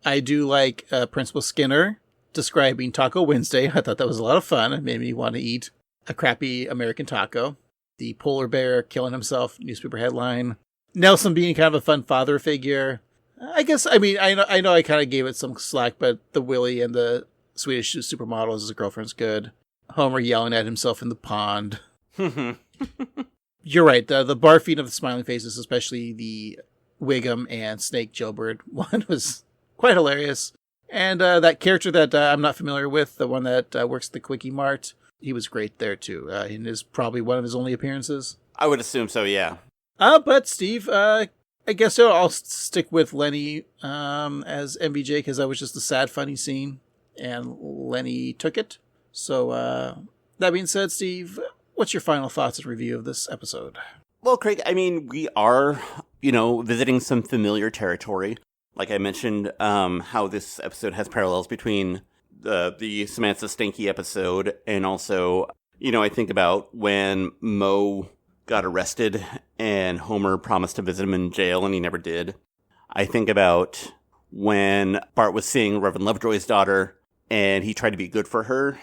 I do like Principal Skinner describing Taco Wednesday. I thought that was a lot of fun. It made me want to eat a crappy American taco. The polar bear killing himself, newspaper headline. Nelson being kind of a fun father figure. I know I kind of gave it some slack, but the Willie and the Swedish supermodel as his girlfriend's good. Homer yelling at himself in the pond. You're right. The barfing of the smiling faces, especially the Wiggum and Snake Jailbird one, was quite hilarious. And that character that I'm not familiar with, the one that works at the Quickie Mart, he was great there too. And is probably one of his only appearances. I would assume so, yeah. But Steve, I guess I'll stick with Lenny as MVJ because that was just a sad, funny scene. And Lenny took it. So that being said, Steve, what's your final thoughts and review of this episode? Well, Craig, we are, visiting some familiar territory. Like I mentioned, how this episode has parallels between the Samantha Stinky episode and also, I think about when Moe got arrested and Homer promised to visit him in jail and he never did. I think about when Bart was seeing Reverend Lovejoy's daughter and he tried to be good for her.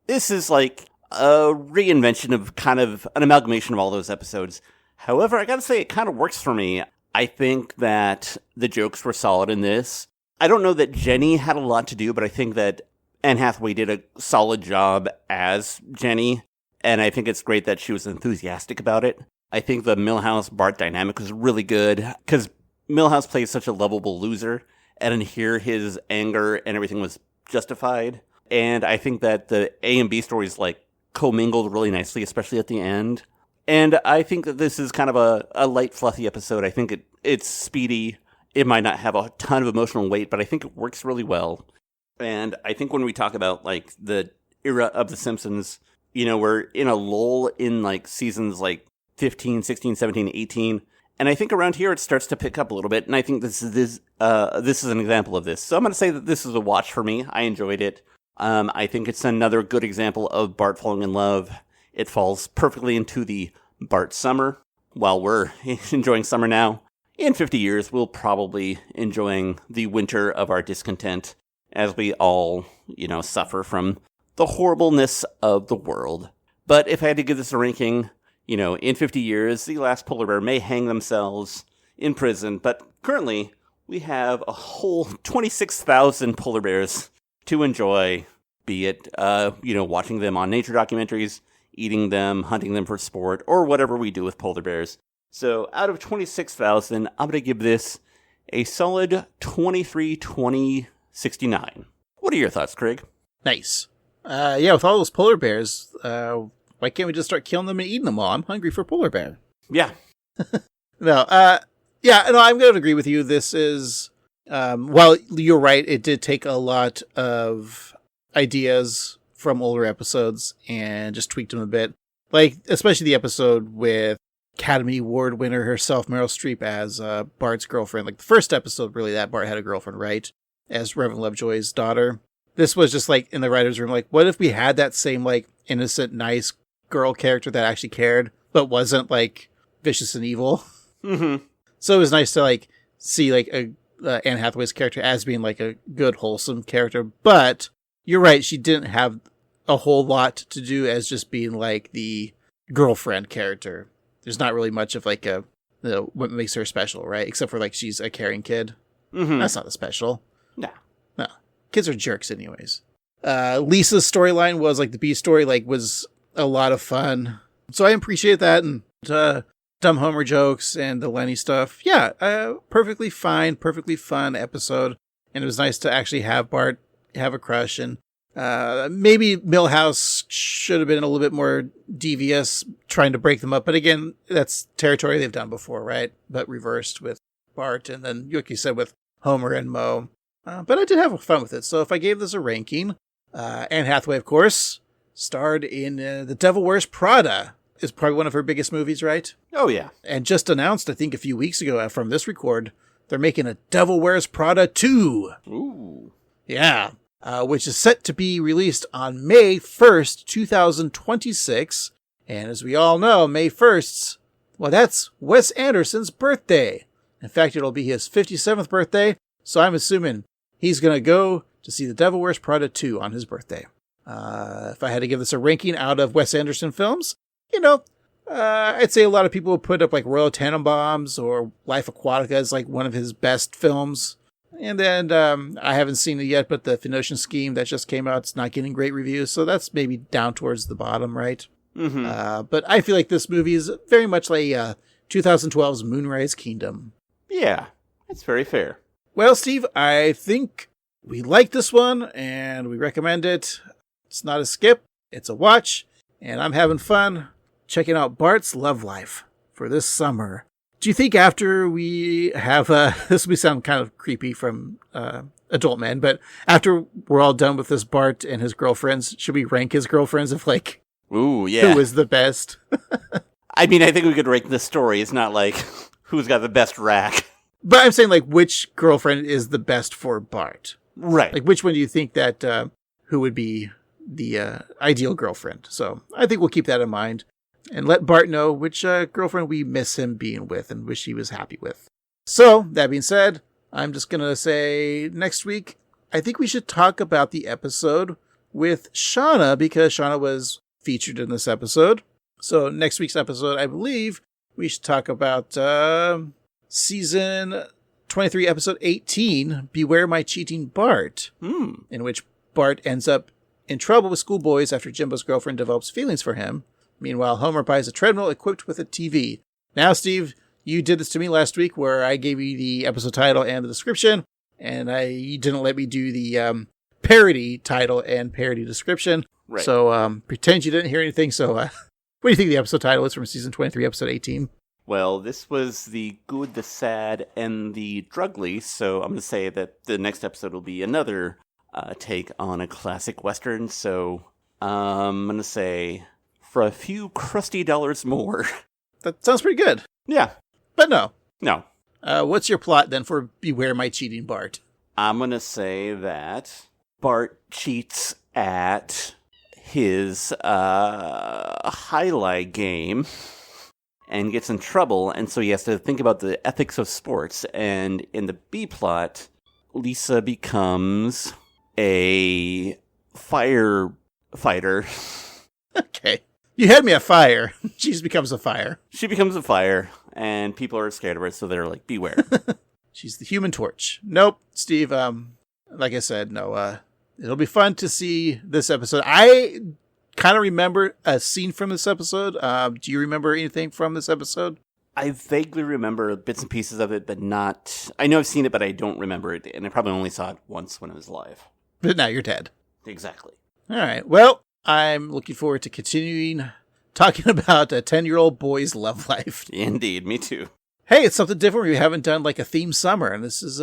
This is like a reinvention of kind of an amalgamation of all those episodes. However, I gotta say, it kind of works for me. I think that the jokes were solid in this. I don't know that Jenny had a lot to do, but I think that Anne Hathaway did a solid job as Jenny, and I think it's great that she was enthusiastic about it. I think the Milhouse-Bart dynamic was really good, because Milhouse plays such a lovable loser, and in here his anger and everything was justified. And I think that the A and B stories commingled really nicely, especially at the end. And I think that this is kind of a light, fluffy episode. I think it's speedy. It might not have a ton of emotional weight, but I think it works really well. And I think when we talk about the era of The Simpsons, we're in a lull in seasons 15, 16, 17, 18. And I think around here it starts to pick up a little bit. And I think this is an example of this. So I'm going to say that this is a watch for me. I enjoyed it. I think it's another good example of Bart falling in love. It falls perfectly into the Bart summer. while we're enjoying summer now, in 50 years, we'll probably enjoying the winter of our discontent as we all, suffer from the horribleness of the world. But if I had to give this a ranking, in 50 years, the last polar bear may hang themselves in prison, but currently we have a whole 26,000 polar bears to enjoy, be it, watching them on nature documentaries, eating them, hunting them for sport, or whatever we do with polar bears. So out of 26,000, I'm going to give this a solid 23-20-69. What are your thoughts, Craig? Nice. With all those polar bears, why can't we just start killing them and eating them all? I'm hungry for polar bear. Yeah. I'm going to agree with you. This is, while you're right, it did take a lot of ideas from older episodes and just tweaked them a bit. Like, especially the episode with Academy Award winner herself, Meryl Streep, as Bart's girlfriend. Like, the first episode, really, that Bart had a girlfriend, right? As Reverend Lovejoy's daughter. This was just, like, in the writer's room, like, what if we had that same, like, innocent, nice girl character that actually cared, but wasn't, like, vicious and evil? Mm-hmm. So it was nice to, like, see, like, Anne Hathaway's character as being, like, a good, wholesome character. But you're right, she didn't have a whole lot to do as just being, like, the girlfriend character. There's not really much of, like, what makes her special, right? Except for, like, she's a caring kid. Mm-hmm. That's not the special. No. Kids are jerks anyways. Lisa's storyline was, like, the B story, like, was a lot of fun. So I appreciate that. And dumb Homer jokes and the Lenny stuff. Yeah, perfectly fine, perfectly fun episode. And it was nice to actually have Bart have a crush. And maybe Milhouse should have been a little bit more devious, trying to break them up. But again, that's territory they've done before, right? But reversed with Bart, and then, like you said, with Homer and Moe. But I did have fun with it. So if I gave this a ranking, Anne Hathaway, of course, starred in The Devil Wears Prada. Is probably one of her biggest movies, right? Oh, yeah. And just announced, I think, a few weeks ago from this record, they're making a Devil Wears Prada 2. Ooh. Yeah. Which is set to be released on May 1st, 2026. And as we all know, May 1st, well, that's Wes Anderson's birthday. In fact, it'll be his 57th birthday, so I'm assuming he's going to go to see The Devil Wears Prada 2 on his birthday. If I had to give this a ranking out of Wes Anderson films, I'd say a lot of people would put up like Royal Tenenbaums or Life Aquatica as like one of his best films. And then I haven't seen it yet, but the Phoenician Scheme that just came out, it's not getting great reviews. So that's maybe down towards the bottom, right? Mm-hmm. But I feel like this movie is very much like 2012's Moonrise Kingdom. Yeah, that's very fair. Well, Steve, I think we like this one and we recommend it. It's not a skip, it's a watch. And I'm having fun checking out Bart's Love Life for this summer. Do you think after we have, this will sound kind of creepy from adult men, but after we're all done with this Bart and his girlfriends, should we rank his girlfriends of like, ooh, yeah, who is the best? I mean, I think we could rank the story. It's not like who's got the best rack. But I'm saying like which girlfriend is the best for Bart? Right. Like which one do you think that, who would be the ideal girlfriend? So I think we'll keep that in mind. And let Bart know which girlfriend we miss him being with and wish he was happy with. So, that being said, I'm just going to say next week, I think we should talk about the episode with Shauna, because Shauna was featured in this episode. So, next week's episode, I believe, we should talk about season 23, episode 18, Beware My Cheating Bart, in which Bart ends up in trouble with schoolboys after Jimbo's girlfriend develops feelings for him. Meanwhile, Homer buys a treadmill equipped with a TV. Now, Steve, you did this to me last week where I gave you the episode title and the description, and you didn't let me do the parody title and parody description. Right. So pretend you didn't hear anything. So what do you think the episode title is from season 23, episode 18? Well, this was the good, the sad, and the drugly, so I'm going to say that the next episode will be another take on a classic Western, so I'm going to say... for a few crusty dollars more. That sounds pretty good. Yeah. But no. No. What's your plot then for Beware My Cheating Bart? I'm going to say that Bart cheats at his highlight game. and gets in trouble, and so he has to think about the ethics of sports. And in the B plot, Lisa becomes a firefighter. Okay. You had me at fire. She just becomes a fire. She becomes a fire, and people are scared of her, so they're like, beware. She's the Human Torch. Nope, Steve, like I said, no, it'll be fun to see this episode. I kind of remember a scene from this episode. Do you remember anything from this episode? I vaguely remember bits and pieces of it, but not... I know I've seen it, but I don't remember it, and I probably only saw it once when it was live. But now you're dead. Exactly. All right, well, I'm looking forward to continuing talking about a 10-year-old boy's love life. Indeed, me too. Hey, it's something different. We haven't done like a theme summer, and this is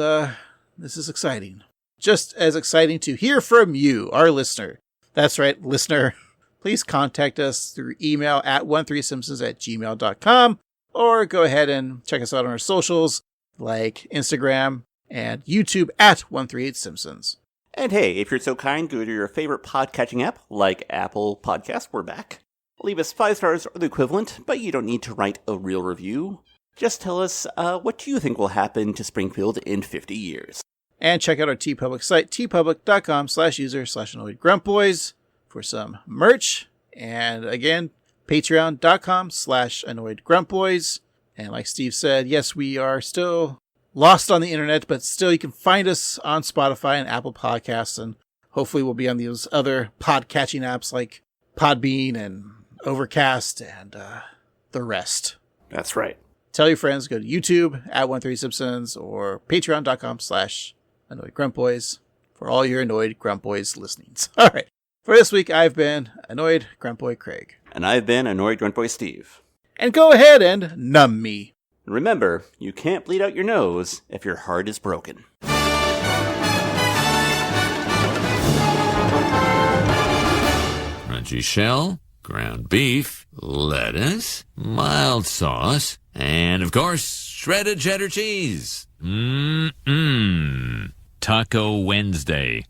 exciting. Just as exciting to hear from you, our listener. That's right, listener. Please contact us through email at 13simpsons@gmail.com, or go ahead and check us out on our socials like Instagram and YouTube at 138simpsons. And hey, if you're so kind, go to your favorite podcatching app, like Apple Podcasts, we're back. Leave us 5 stars or the equivalent, but you don't need to write a real review. Just tell us what you think will happen to Springfield in 50 years. And check out our TeePublic site, tpublic.com/user/annoyedgruntboys for some merch. And again, patreon.com/annoyedgruntboys. And like Steve said, yes, we are still lost on the internet, but still you can find us on Spotify and Apple Podcasts, and hopefully we'll be on those other podcatching apps like Podbean and Overcast and the rest. That's right. Tell your friends, go to YouTube at 138simpsons or patreon.com/annoyedgruntboys for all your Annoyed Grunt Boys listenings. All right. For this week, I've been Annoyed Grunt Boy Craig. And I've been Annoyed Grunt Boy Steve. And go ahead and numb me. And remember, you can't bleed out your nose if your heart is broken. Crunchy shell, ground beef, lettuce, mild sauce, and of course, shredded cheddar cheese. Taco Wednesday.